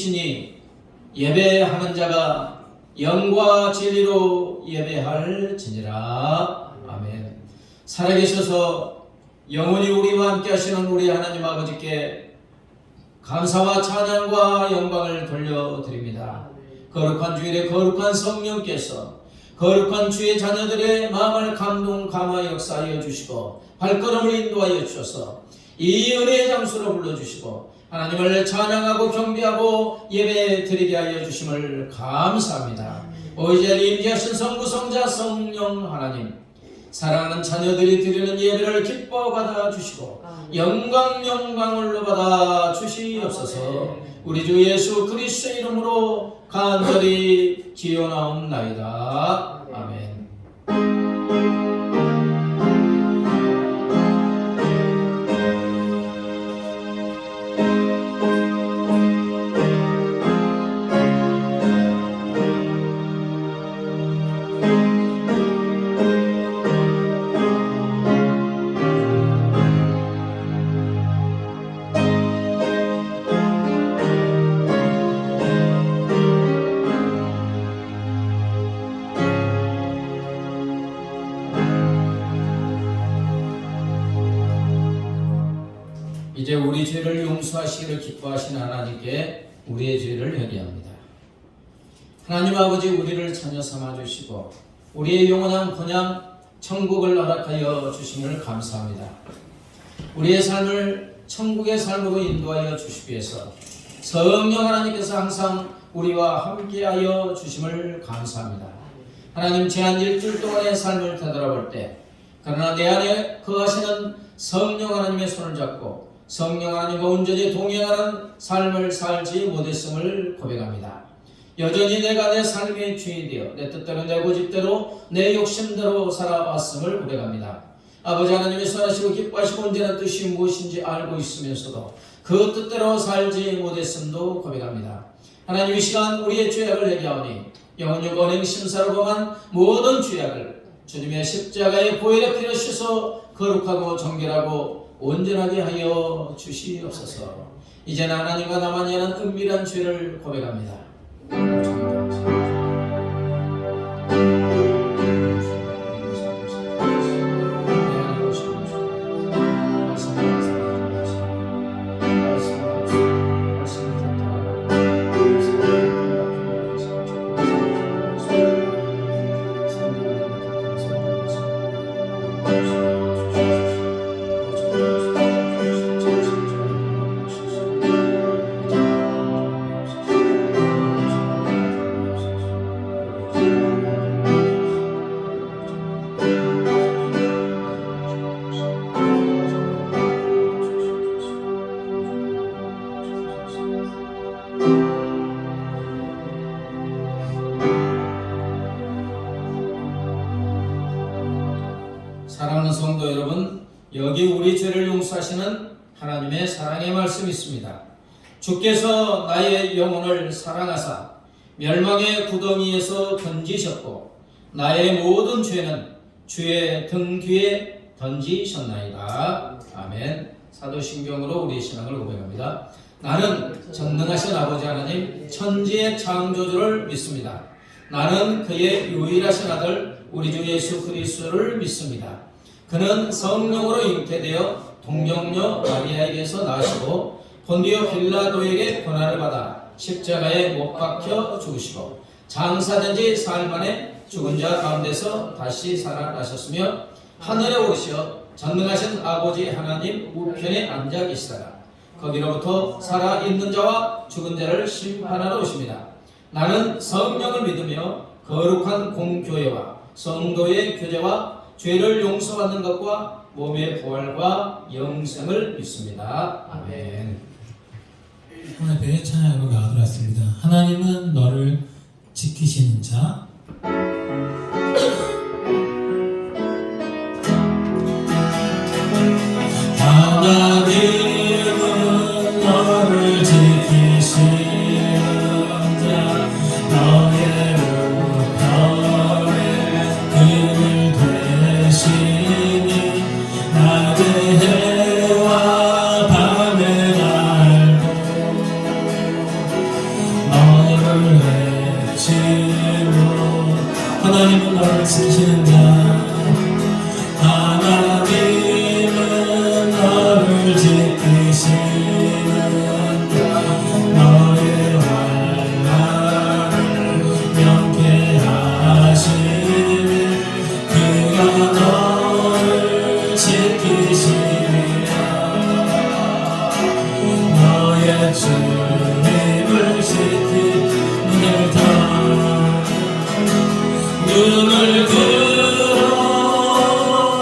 영이시니 예배하는 자가 영과 진리로 예배할지니라. 아멘. 살아계셔서 영원히 우리와 함께 하시는 우리 하나님 아버지께 감사와 찬양과 영광을 돌려드립니다. 거룩한 주일에 거룩한 성령께서 거룩한 주의 자녀들의 마음을 감동 감화 역사하여 주시고 발걸음을 인도하여 주셔서 이 은혜의 장소로 불러주시고 하나님을 찬양하고 경배하고 예배 드리게 하여 주심을 감사합니다. 이 자리에 임재하신 성부성자 성령 하나님, 사랑하는 자녀들이 드리는 예배를 기뻐 받아주시고 영광을로 받아주시옵소서. 우리 주 예수 그리스도의 이름으로 간절히 기원하옵나이다. 아멘. 이제 우리 죄를 용서하시기를 기뻐하신 하나님께 우리의 죄를 회개합니다. 하나님 아버지, 우리를 자녀 삼아주시고 우리의 영원한 본향 천국을 허락하여 주심을 감사합니다. 우리의 삶을 천국의 삶으로 인도하여 주시기 위해서 성령 하나님께서 항상 우리와 함께하여 주심을 감사합니다. 하나님, 지난 일주일 동안의 삶을 되돌아볼 때 그러나 내 안에 거하시는 성령 하나님의 손을 잡고 성령 하나님과 온전히 동행하는 삶을 살지 못했음을 고백합니다. 여전히 내가 내 삶의 주인이 되어 내 뜻대로 내 고집대로 내 욕심대로 살아왔음을 고백합니다. 아버지 하나님의 선하시고 기뻐하시고 온전한 뜻이 무엇인지 알고 있으면서도 그 뜻대로 살지 못했음도 고백합니다. 하나님, 이 시간 우리의 죄악을 회개하오니 영원육 언행 심사로 범한 모든 죄악을 주님의 십자가의 보혈의 피로 씻어 거룩하고 정결하고 온전하게 하여 주시옵소서. 이제는 하나님과 나만이 하는 은밀한 죄를 고백합니다. 사랑하는 성도 여러분, 여기 우리 죄를 용서하시는 하나님의 사랑의 말씀이 있습니다. 주께서 나의 영혼을 사랑하사 멸망의 구덩이에서 건지셨고 나의 모든 죄는 주의 등 뒤에 던지셨나이다. 아멘. 사도신경으로 우리의 신앙을 고백합니다. 나는 전능하신 아버지 하나님 천지의 창조주를 믿습니다. 나는 그의 유일하신 아들 우리 주 예수 그리스도를 믿습니다. 그는 성령으로 잉태되어 동정녀 마리아에게서 나시고 본디오 빌라도에게 고난을 받아 십자가에 못 박혀 죽으시고 장사된 지 사흘 만에 죽은 자 가운데서 다시 살아나셨으며 하늘에 오르시어 전능하신 아버지 하나님 우편에 앉아 계시다가 거기로부터 살아있는 자와 죽은 자를 심판하러 오십니다. 나는 성령을 믿으며 거룩한 공교회와 성도의 교제와 죄를 용서받는 것과 몸의 부활과 영생을 믿습니다. 아멘. 하나님의 찬양으로 나아들었습니다. 하나님은 너를 지키시는 자. 하나님은 너를 지키시는 자, 너의 우편에 그늘 되시니 낮의 해와 밤의 날도 하나님은 너를 지키시는 자 하나님은 너를 지키시는 자 너의 환난을 명쾌하시니 그가 너를 지키시리라 너의 주님을 지키 눈을 들어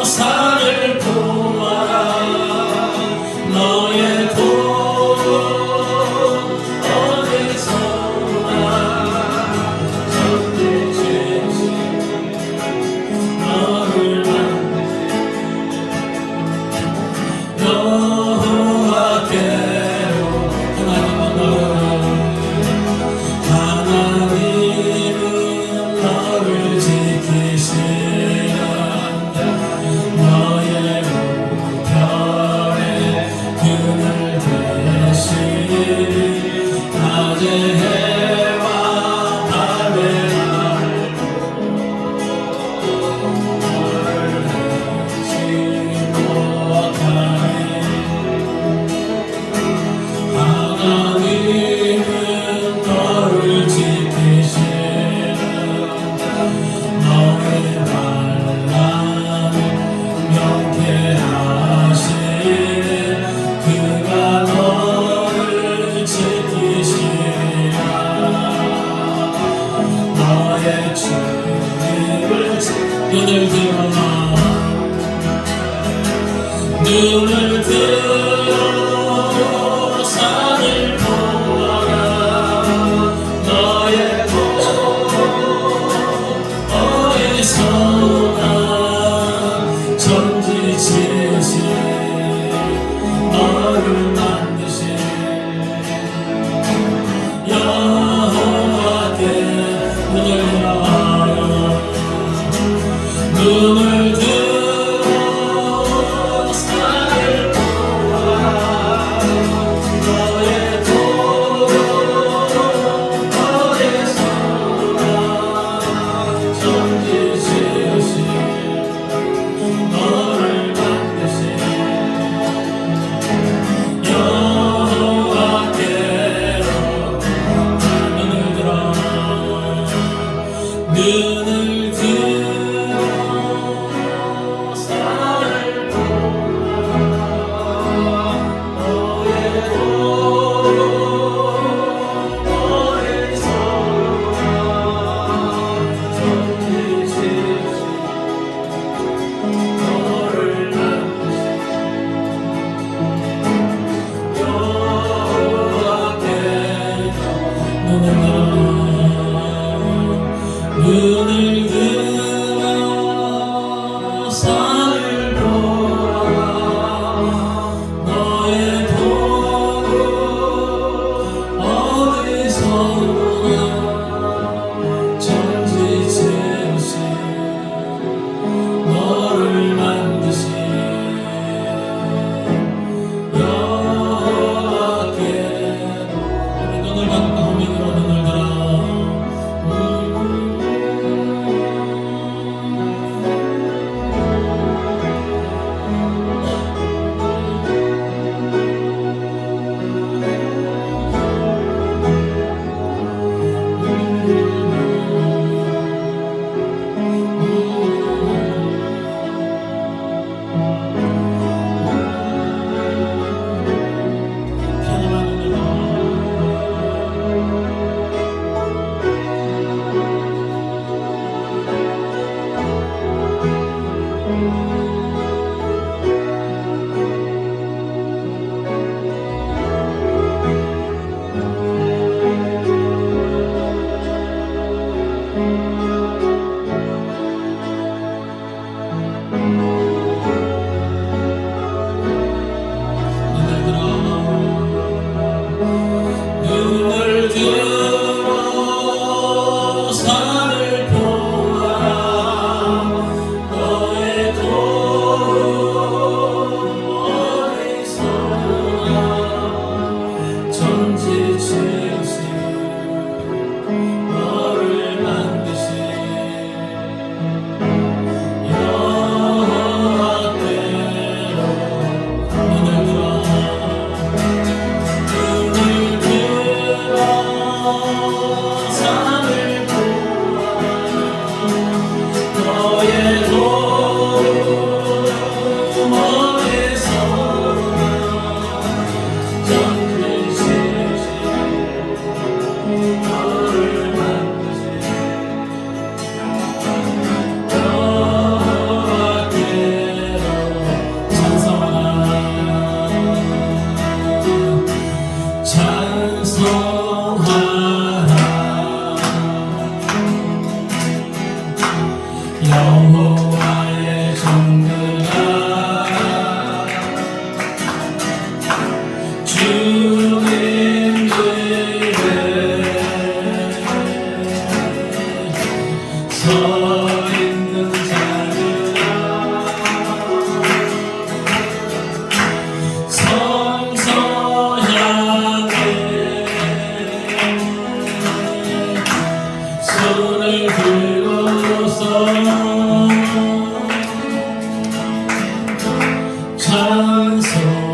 산을 보아라 너의 돈 어디서나 전대지시 너를 만나 여호와께로 하나님은 너를 지키시는다 너의 우편에 그늘 되시리 낮에 해와 밤에 날도 너를 해치 못하리 하나님은 너를 지키시는다 너의 환난을 명쾌하시니 그가 너를 지키시리라 너의 주님을 눈을 들어 산을 보아라 너의 돈 어디서나 전지지으신 너를 만드신 여호와께 눈을 들어 산을 보아라 너의 돈 어디서나 전지지으신 너를 만드신 여호와께로 눈을 들어 산을 보아라 너의 돈 어디서나 전지지으신 너를 만드신 여호와께로 눈을 들어 산을 보아라 너의 돈 어디서나 전지지으신 너를 만드신 여호와께로 우리 눈을 감고 화면으로 눈을 들어 너를 만드신 너밖에로 찬송하라 여호와의 종들아 주님들의 서 있는 자들아 성소 향해 손을 들고서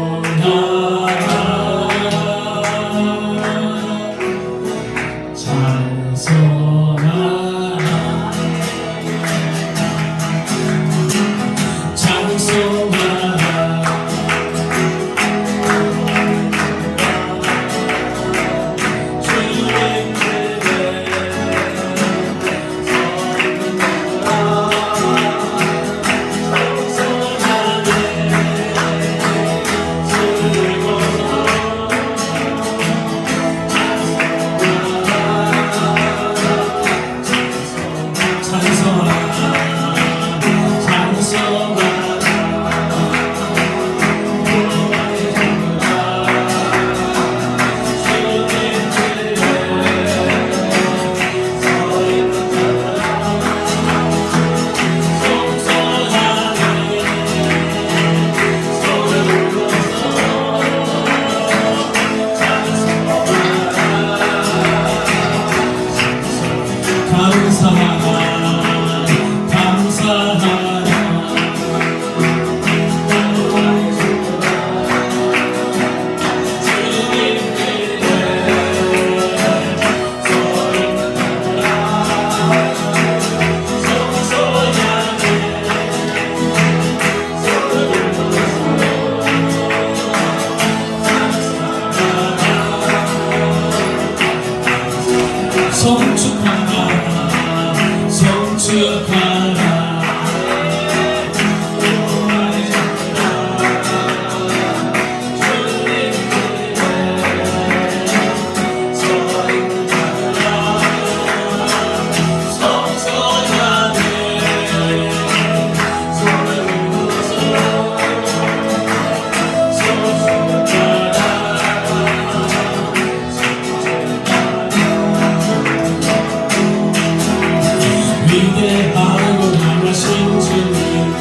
찬송하라 찬송하라 찬송하라 송축하라 송축하라 위대하고 강하신 주님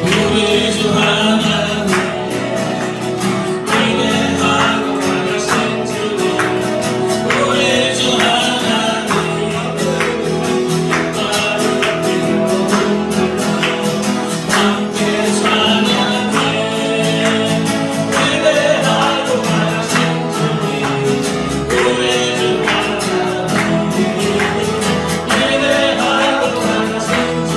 우리 주 하나님 위대하고 강하신 주님 우리 주 하나님 함께 찬양해 위대하고 강하신 주님 우리 주 하나님 위대하고 강하신 주님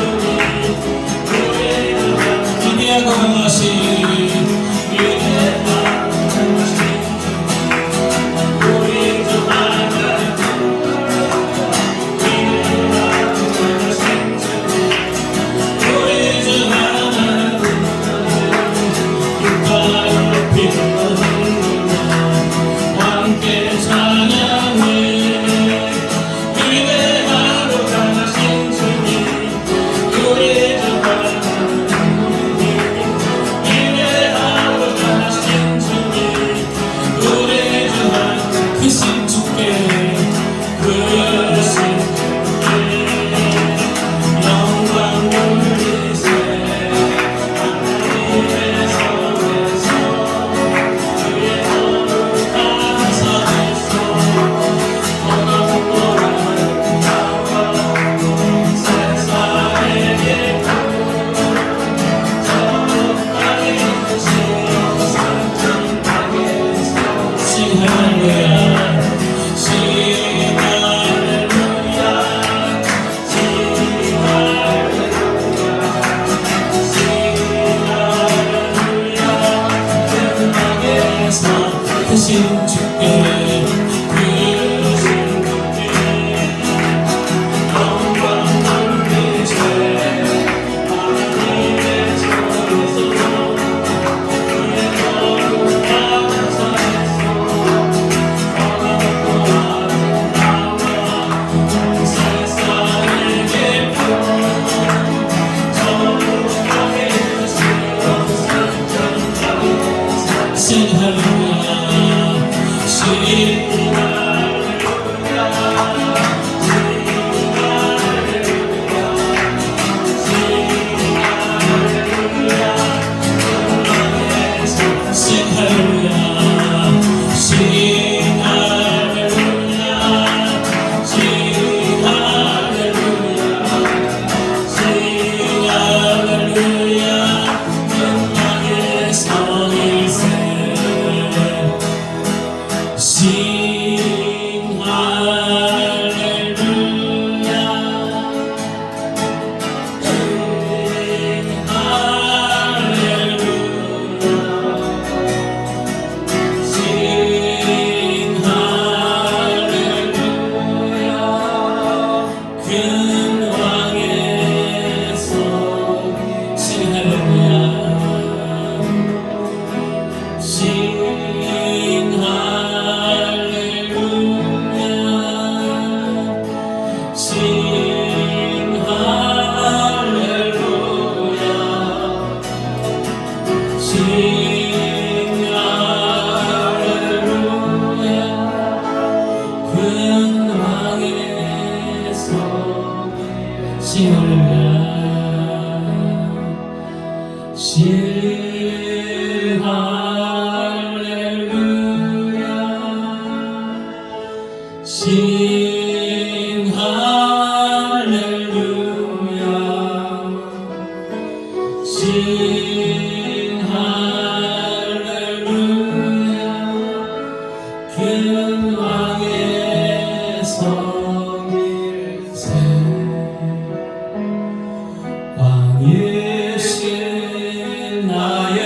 왕에서 신을라 신 할렐루야 신 할렐루야 신 할렐루야 큰 왕의 성일세 왕이신 나의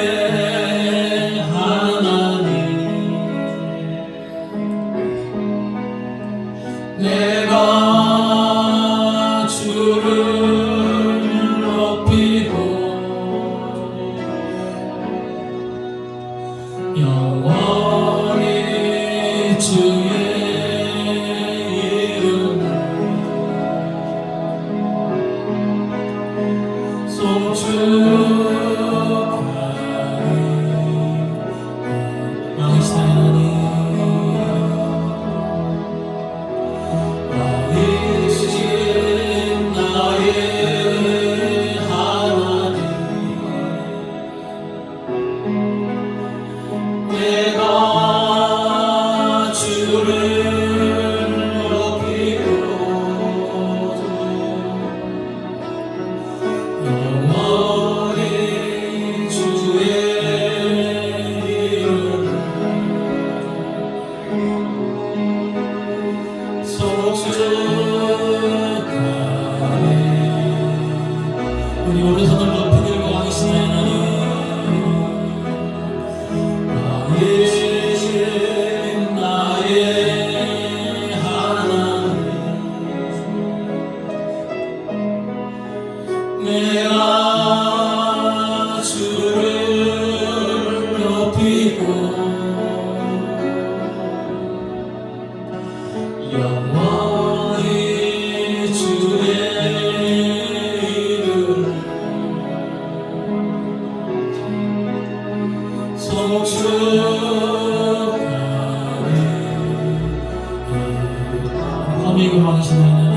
하나님 내가 주를 높이고 영원히 주의 이름을 송축하리 왕이신 하나님 왕이신 나의 하나님 내가 주를 높이고 영원히 주의 이름을 송축하리 우리 오른손을 높이 들고 왕이신 하나님 왕이신 나의 하나님 내가 주를 높이고 영원히 주의 이름을 송축하리 어미고 왕이신 하나님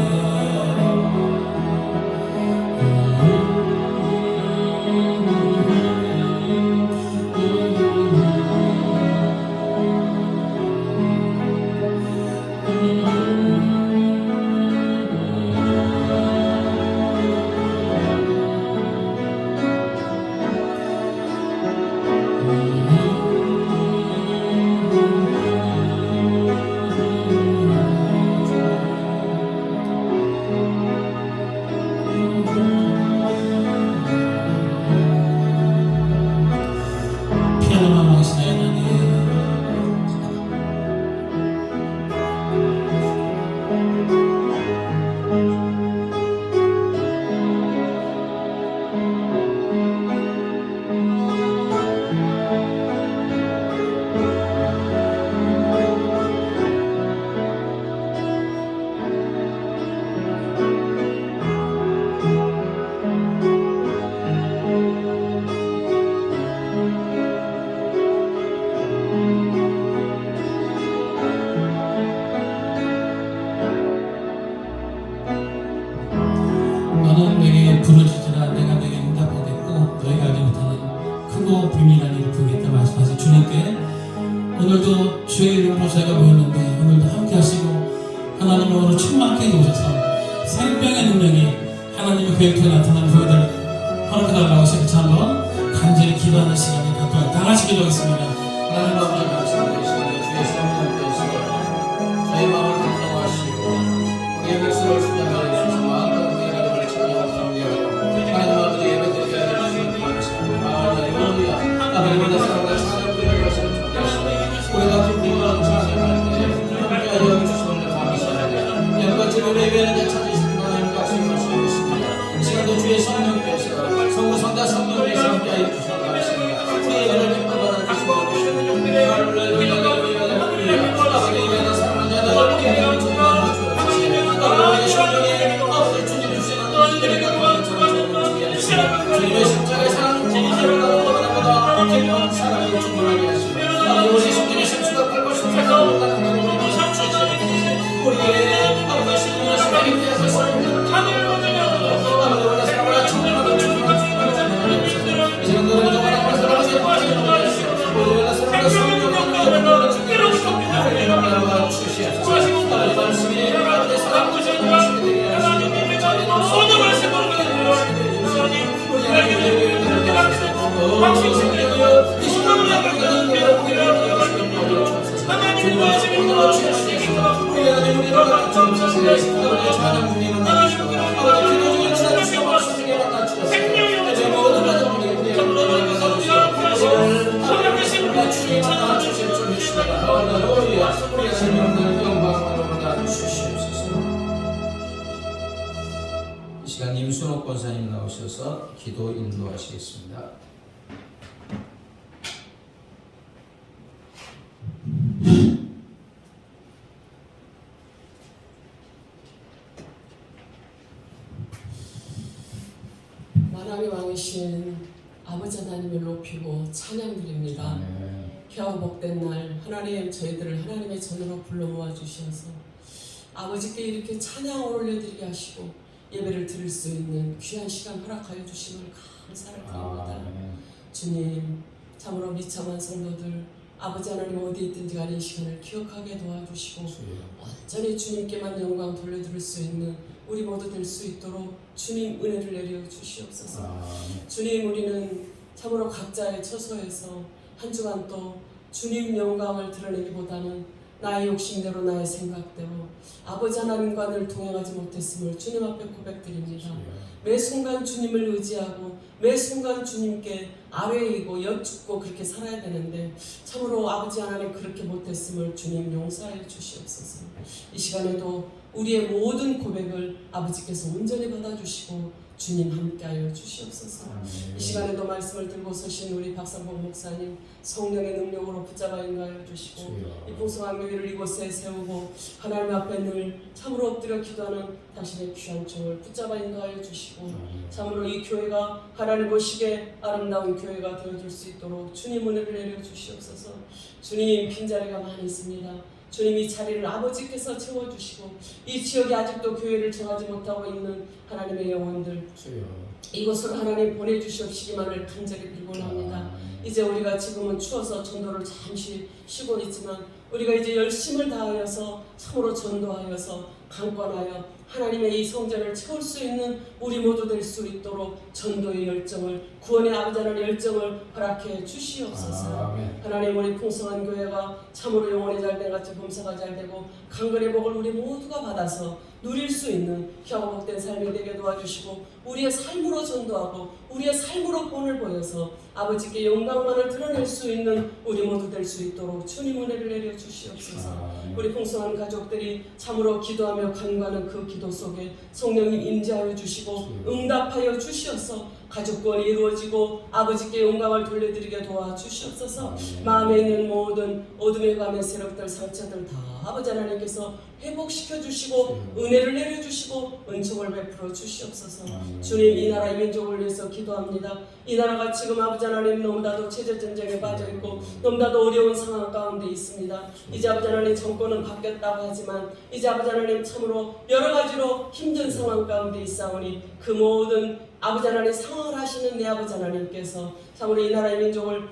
피아노만 왕이신 하나님 너는 내게 부르짖으라 내가 내게 응답하겠고 너희가 알지 못하는 크고 비밀한 일을 보이겠다 말씀하신 주님께 오늘도 주의 이름으로 저희가 모였는데 오늘도 함께 하시고 하나님의 오늘 충만케 도우셔서 생명의 능력이 하나님의 계획에 나타나는 부분들 허락해달라고 시작해서 한번 간절히 기도하는 시간을 갖도록 다 같이 기도하겠습니다. 하나님 아버지 감사합니다. 이 시간에 주의 성령 되시고 저희 마음을 감동하시고 우리의 백성을 수장하여 주셔서 마음과 우리의 이름을 찬양하고 경배하고 하나님 아버지 예배드리게 해주시는 감사합니다. 할렐루야. 아버지보다 사랑과 찬양 드리는 것을 준비하시고 우리가 기쁨과 찬양할 때 함께하여 여기주심을 감사합니다. 양같이 우리 예배는 자 찾으시는 하나님 같이 말씀해 주십니다. 시간도 주의 성령께서 성부 성자 성령께서 함께하여 주시는 감사합니다. 우리 예배를 기뻐받아 주시고 주님의 십자가의 사랑을 진리로 나눠보다 기뻐하는 사랑을 충만하게 하시고 우리 심중의 심수가 팔고 싶어서 우리 김선옥 권사님 나오셔서 기도 인도하시겠습니다. 만왕의 왕이신 아버지 하나님을 높이고 찬양드립니다. 아멘. 귀하고 복된 날 하나님 저희들을 하나님의 전으로 불러 모아 주셔서 아버지께 이렇게 찬양을 올려드리게 하시고 예배를 드릴 수 있는 귀한 시간 허락하여 주심을 감사를 드립니다. 아멘. 주님 참으로 미참한 성도들 아버지 하나님 어디 있든지 간에 이 시간을 기억하게 도와주시고 주여. 완전히 주님께만 영광 돌려드릴 수 있는 우리 모두 될 수 있도록 주님 은혜를 내려 주시옵소서. 아멘. 주님 우리는 참으로 각자의 처소에서 한 주간 또 주님 영광을 드러내기보다는 나의 욕심대로 나의 생각대로 아버지 하나님과 늘 동행하지 못했음을 주님 앞에 고백드립니다. 매 순간 주님을 의지하고 매 순간 주님께 아뢰이고 여쭙고 그렇게 살아야 되는데 참으로 아버지 하나님 그렇게 못했음을 주님 용서하여 주시옵소서. 이 시간에도 우리의 모든 고백을 아버지께서 온전히 받아주시고 주님 함께하여 주시옵소서. 이 시간에도 말씀을 들고 서신 우리 박상봉 목사님 성령의 능력으로 붙잡아 인도하여 주시고 이 풍성한 교회를 이곳에 세우고 하나님 앞에 늘 참으로 엎드려 기도하는 당신의 귀한 종을 붙잡아 인도하여 주시고 참으로 이 교회가 하나님 보시기에 아름다운 교회가 되어줄 수 있도록 주님 은혜를 내려 주시옵소서. 주님 빈자리가 많이 있습니다. 주님 이 자리를 아버지께서 채워주시고 이 지역에 아직도 교회를 정하지 못하고 있는 하나님의 영혼들 이곳으로 하나님 보내주시옵시기만을 간절히 빌곤합니다. 이제 우리가 지금은 추워서 전도를 잠시 쉬고 있지만 우리가 이제 열심을 다하여서 참으로 전도하여서 강권하여 하나님의 이 성전을 채울 수 있는 우리 모두 될 수 있도록 전도의 열정을 구원의 아버지 하나님의 열정을 허락해 주시옵소서. 하나님 우리 풍성한 교회가 참으로 영혼이 잘된 같이 범사가 잘되고 강건의 복을 우리 모두가 받아서 누릴 수 있는 귀하고 복된 삶이 되게 도와주시고 우리의 삶으로 전도하고 우리의 삶으로 본을 보여서 아버지께 영광만을 드러낼 수 있는 우리 모두 될 수 있도록 주님 은혜를 내려 주시옵소서. 우리 풍성한 가족들이 참으로 기도하며 간구하는 그 기도 속에 성령님 임재하여 주시고 응답하여 주시어서 가족권이 이루어지고 아버지께 영광을 돌려드리게 도와주시옵소서. 마음에 있는 모든 어둠의 감의 세력들 상처들 다 아버지 하나님께서 회복시켜 주시고 은혜를 내려주시고 은총을 베풀어 주시옵소서. 주님 이 나라 이 민족을 위해서 기도합니다. 이 나라가 지금 아버지 하나님 너무나도 체제전쟁에 빠져있고 너무나도 어려운 상황 가운데 있습니다. 이제 아버지 하나님 정권은 바뀌었다고 하지만 이제 아버지 하나님 참으로 여러 가지로 힘든 상황 가운데 있사오니 그 모든 아버지 하나님 상황을 하시는 내 아버지 하나님께서 참으로 이 나라의 민족을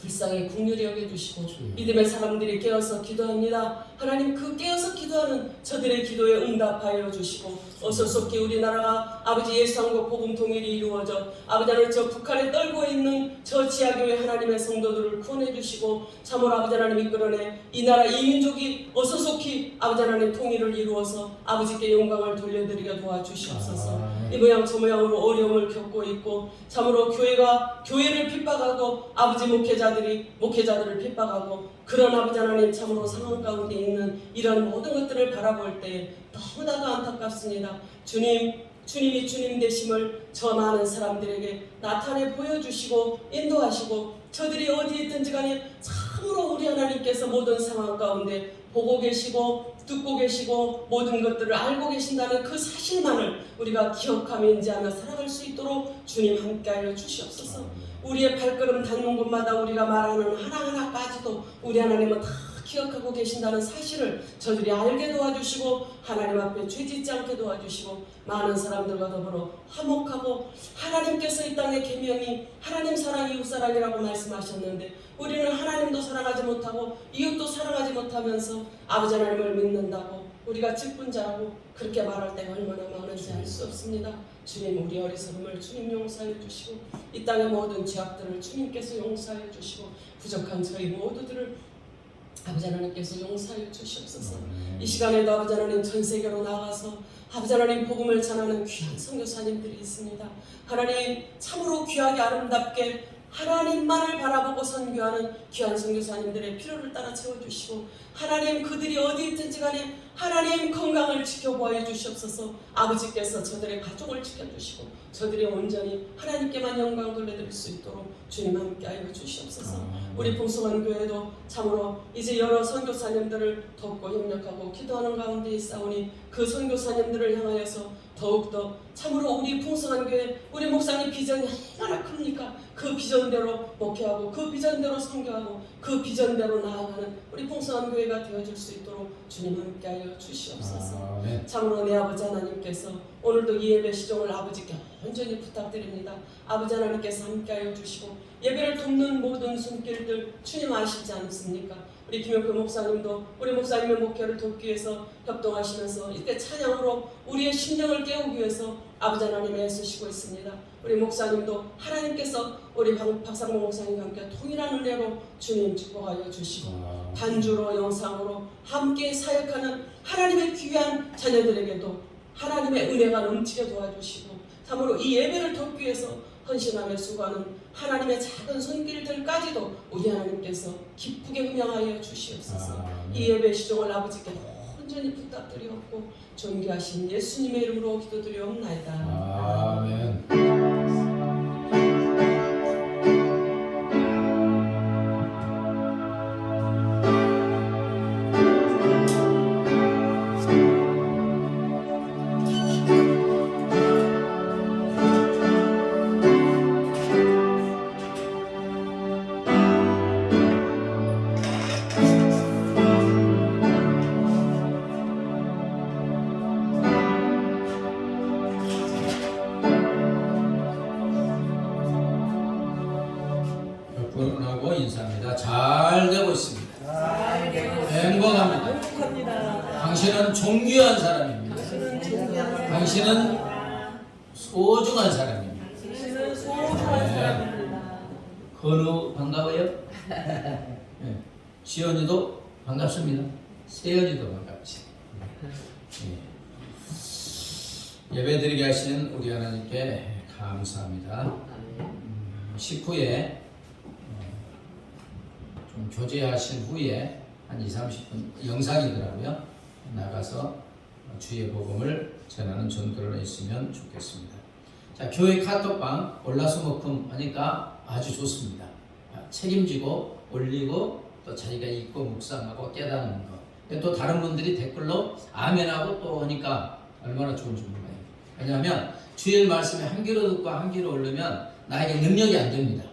불쌍히 긍휼히 여겨주시고 믿음의 사람들이 깨어서 기도합니다. 하나님 그 깨어서 기도하는 저들의 기도에 응답하여 주시고 어서속히 우리나라가 아버지 예수한국 복음 통일이 이루어져 아버지 하나님 저 북한에 떨고 있는 저 지하교회 하나님의 성도들을 구원해 주시고 참으로 아버지 하나님 이끌어내 이 나라 이 민족이 어서속히 아버지 하나님 통일을 이루어서 아버지께 영광을 돌려드리게 도와주시옵소서. 이 모양 저 모양으로 어려움을 겪고 있고 참으로 교회가 교회를 핍박하고 아버지 목회자들을 핍박하고 그런 아버지 하나님 참으로 상황 가운데 있는 이런 모든 것들을 바라볼 때 너무나도 안타깝습니다. 주님이 주님 되심을 저 많은 사람들에게 나타내 보여주시고 인도하시고 저들이 어디 있든지 간에 참으로 우리 하나님께서 모든 상황 가운데 보고 계시고 듣고 계시고 모든 것들을 알고 계신다는 그 사실만을 우리가 기억하며 인지하며 살아갈 수 있도록 주님 함께하여 주시옵소서. 우리의 발걸음 닿는 곳마다 우리가 말하는 하나하나까지도 우리 하나님은 다 기억하고 계신다는 사실을 저들이 알게 도와주시고 하나님 앞에 죄짓지 않게 도와주시고 많은 사람들과 더불어 화목하고 하나님께서 이 땅의 계명이 하나님 사랑 이웃 사랑이라고 말씀하셨는데 우리는 하나님도 사랑하지 못하고 이웃도 사랑하지 못하면서 아버지 하나님을 믿는다고 우리가 직분자라고 그렇게 말할 때가 얼마나 많은지 알 수 없습니다. 주님 우리 어리석음을 주님 용서해 주시고 이 땅의 모든 죄악들을 주님께서 용서해 주시고 부족한 저희 모두들을 아버지 하나님께서 용서해 주시옵소서. 이 시간에도 아버지 하나님 전 세계로 나가서 아버지 하나님 복음을 전하는 귀한 선교사님들이 있습니다. 하나님 참으로 귀하게 아름답게 하나님만을 바라보고 선교하는 귀한 선교사님들의 필요를 따라 채워주시고 하나님 그들이 어디 있든지 간에 하나님 건강을 지켜보아 주시옵소서. 아버지께서 저들의 가족을 지켜주시고 저들이 온전히 하나님께만 영광 돌려드릴 수 있도록 주님 함께하여 주시옵소서. 우리 풍성한 교회도 참으로 이제 여러 선교사님들을 돕고 협력하고 기도하는 가운데 있사오니 그 선교사님들을 향하여서 더욱더 참으로 우리 풍성한 교회 우리 목사님 비전이 얼마나 큽니까? 그 비전대로 목회하고 그 비전대로 선교하고 그 비전대로 나아가는 우리 풍성한 교회가 되어줄 수 있도록 주님 함께하여 주시옵소서. 참으로 내 아버지 하나님께서 오늘도 이 예배 시종을 아버지께 온전히 부탁드립니다. 아버지 하나님께서 함께하여 주시고 예배를 돕는 모든 손길들 주님 아시지 않습니까? 우리 김영표 목사님도 우리 목사님의 목회를 돕기 위해서 협동하시면서 이때 찬양으로 우리의 심령을 깨우기 위해서 아버지 하나님이 애쓰시고 있습니다. 우리 목사님도 하나님께서 우리 박상봉 목사님과 함께 통일한 은혜로 주님 축복하여 주시고 반주로 영상으로 함께 사역하는 하나님의 귀한 자녀들에게도 하나님의 은혜가 넘치게 도와주시고 참으로 이 예배를 돕기 위해서 헌신하며 수고하는 하나님의 작은 손길들까지도 우리 하나님께서 기쁘게 음양하여 주시옵소서. 이 예배 시종을 아버지께 온전히 부탁드리옵고 존귀하신 예수님의 이름으로 기도드리옵나이다. 아멘. 하고 인사합니다. 잘 되고 있습니다. 행복합니다. 당신은 존귀한 사람입니다. 당신은 소중한 사람입니다. 건우 반가워요? 네. 지연이도 반갑습니다. 세연이도 반갑지. 예배드리게 하신 우리 하나님께 감사합니다. 식후에 좀 교제하신 후에 한 20-30분 영상이더라고요. 나가서 주의 복음을 전하는 전도를 했으면 좋겠습니다. 자, 교회 카톡방 올라서만큼 하니까 아주 좋습니다. 책임지고 올리고 또 자기가 읽고 묵상하고 깨닫는 거. 또 다른 분들이 댓글로 아멘하고 또 하니까 얼마나 좋은지 몰라요. 왜냐하면 주일 말씀에 한 귀로 듣고 한 귀로 올리면 나에게 능력이 안 됩니다.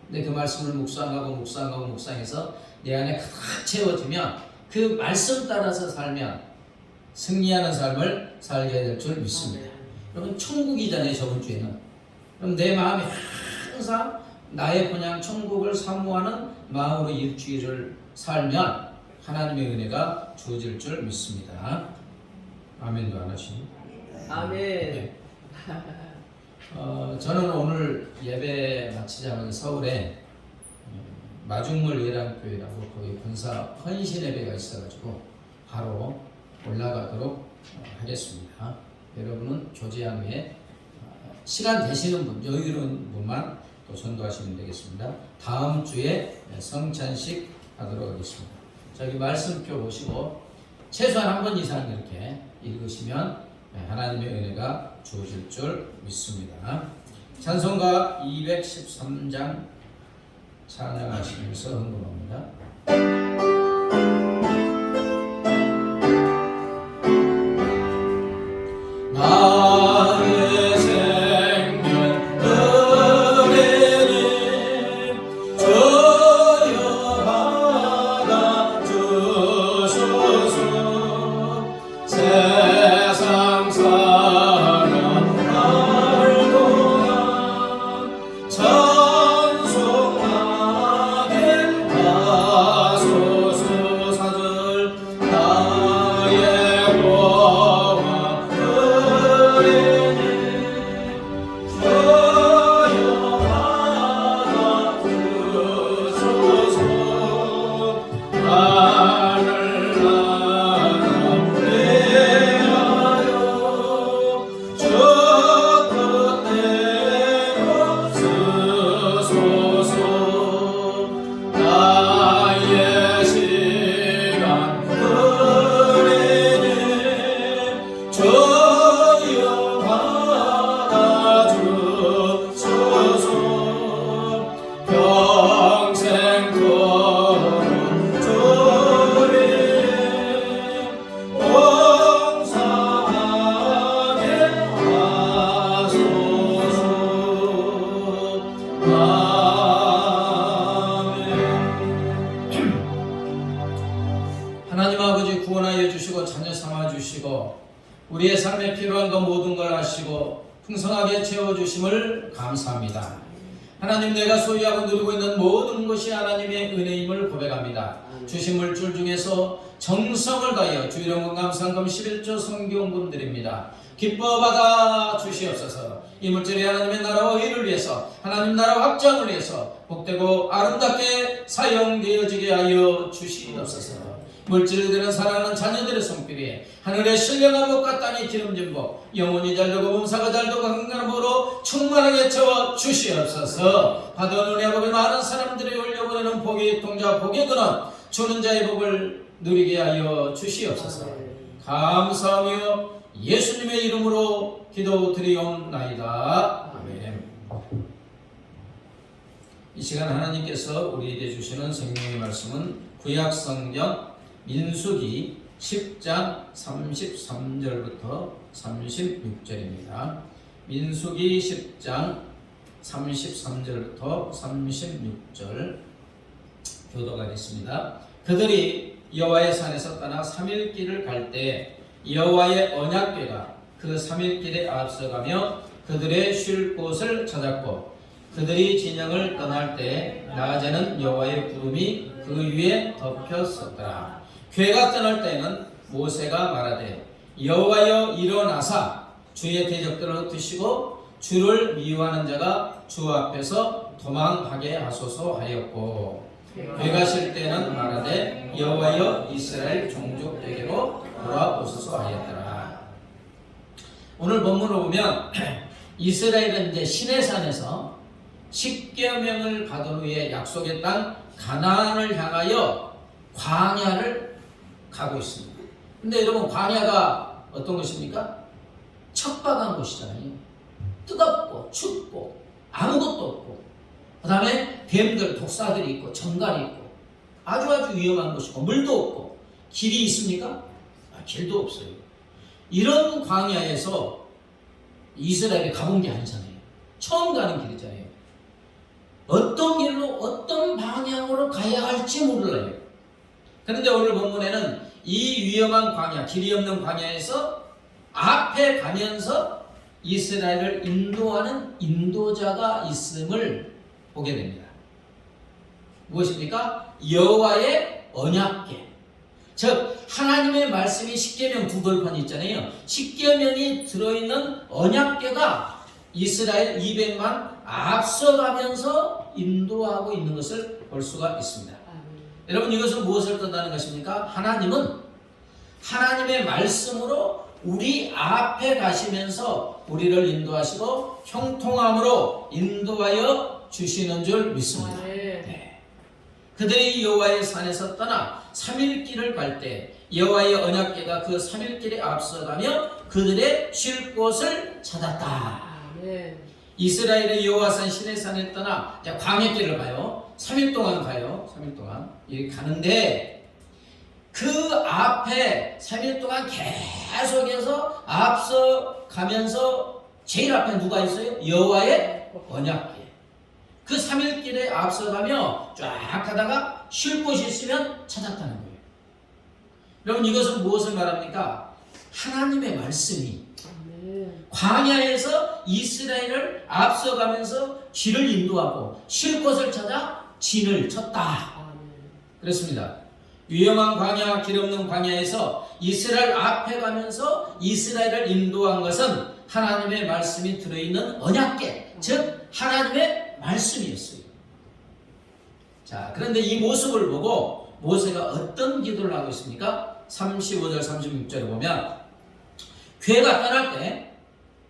근데 그 말씀을 묵상해서 내 안에 가득 채워지면 그 말씀 따라서 살면 승리하는 삶을 살게 될 줄 믿습니다. 여러분 천국이잖아요. 저번 주에는. 그럼 내 마음이 항상 나의 그냥 천국을 사모하는 마음으로 일주일을 살면 하나님의 은혜가 주어질 줄 믿습니다. 아멘도 안 하시니? 아멘. 네. 저는 오늘 예배 마치자마자 서울에 마중물 예랑교회라고 거기 군사 헌신 예배가 있어가지고 바로 올라가도록 하겠습니다. 여러분은 교제한 후에 시간 되시는 분, 여유로운 분만 또 전도하시면 되겠습니다. 다음 주에 성찬식 하도록 하겠습니다. 저기 말씀표 보시고 최소한 한 번 이상 이렇게 읽으시면 하나님의 은혜가 주어질 줄 믿습니다. 찬송가 213장 찬양하시면서 흥분합니다. 나의 생명 은혜를 주여 받아 주소서. 세상 사랑 알도다 찬송하게 하소서. 사절 나의 보화 은혜는 주여 받아 주소서. 하늘나라 주시고 우리의 삶에 필요한 것 모든 걸 아시고 풍성하게 채워주심을 감사합니다. 하나님, 내가 소유하고 누리고 있는 모든 것이 하나님의 은혜임을 고백합니다. 주신 물줄 중에서 정성을 다하여 주일원금 감사금 11조 성경금 드립니다. 기뻐 받아 주시옵소서. 이 물질이 하나님의 나라와 의를 위해서, 하나님 나라 확장을 위해서 복되고 아름답게 사용되어지게 하여 주시옵소서. 물질을 드는 사랑하는 자녀들의 손길에 하늘의 신령한 복과 땅의 기름진 복, 영혼이 잘되고 몸사가 잘되고 건강한 복으로 충만하게 채워 주시옵소서. 받은 은혜 복을 많은 사람들이 올려보내는 복의 통자 복의 근원, 주는 자의 복을 누리게 하여 주시옵소서. 감사하며 예수님의 이름으로 기도드리옵나이다. 아멘. 이 시간 하나님께서 우리에게 주시는 생명의 말씀은 구약성경 민수기 10장 33절부터 36절입니다. 민수기 10장 33절부터 36절 교도하겠습니다. 그들이 여호와의 산에서 떠나 3일 길을 갈 때 여호와의 언약궤가 그 3일 길에 앞서가며 그들의 쉴 곳을 찾았고, 그들이 진영을 떠날 때 낮에는 여호와의 구름이 그 위에 덮였었더라. 궤가 떠날 때에는 모세가 말하되 여호와여 일어나사 주의 대적들을 흩으시고 주를 미워하는 자가 주 앞에서 도망하게 하소서 하였고, 궤가 쉴 때는 말하되 여호와여 이스라엘 종족에게로 돌아오소서 하였더라. 오늘 본문을 보면 이스라엘은 이제 시내산에서 10계명을 받은 후에 약속의 땅 가나안을 향하여 광야를 가고 있습니다. 근데 여러분, 광야가 어떤 것입니까? 척박한 곳이잖아요. 뜨겁고 춥고 아무것도 없고, 그 다음에 뱀들, 독사들이 있고 정갈이 있고 아주 위험한 곳이고, 물도 없고. 길이 있습니까? 길도 없어요. 이런 광야에서 이스라엘이 가본 게 아니잖아요. 처음 가는 길이잖아요. 어떤 길로 어떤 방향으로 가야 할지 몰라요. 그런데 오늘 본문에는 이 위험한 광야, 길이 없는 광야에서 앞에 가면서 이스라엘을 인도하는 인도자가 있음을 보게 됩니다. 무엇입니까? 여호와의 언약궤. 즉 하나님의 말씀이 십계명 두 돌판이 있잖아요. 십계명이 들어있는 언약궤가 이스라엘 200만 앞서가면서 인도하고 있는 것을 볼 수가 있습니다. 여러분, 이것은 무엇을 뜻하는 것입니까? 하나님은 하나님의 말씀으로 우리 앞에 가시면서 우리를 인도하시고 형통함으로 인도하여 주시는 줄 믿습니다. 네. 그들이 여호와의 산에서 떠나 3일 길을 갈 때 여호와의 언약궤가 그 3일 길에 앞서가며 그들의 쉴 곳을 찾았다. 이스라엘의 여호와산 시내산에 떠나 광야길을 가요. 3일 동안 가요. 3일 동안 이렇게 가는데, 그 앞에 3일 동안 계속해서 앞서 가면서 제일 앞에 누가 있어요? 여호와의 언약궤. 그 3일 길에 앞서가며 쫙 가다가 쉴 곳이 있으면 찾았다는 거예요. 여러분, 이것은 무엇을 말합니까? 하나님의 말씀이 광야에서 이스라엘을 앞서가면서 길을 인도하고 쉴 곳을 찾아 진을 쳤다. 그렇습니다. 위험한 광야, 길 없는 광야에서 이스라엘 앞에 가면서 이스라엘을 인도한 것은 하나님의 말씀이 들어있는 언약궤, 즉 하나님의 말씀이었어요. 자, 그런데 이 모습을 보고 모세가 어떤 기도를 하고 있습니까? 35절 36절에 보면 궤가 떠날 때,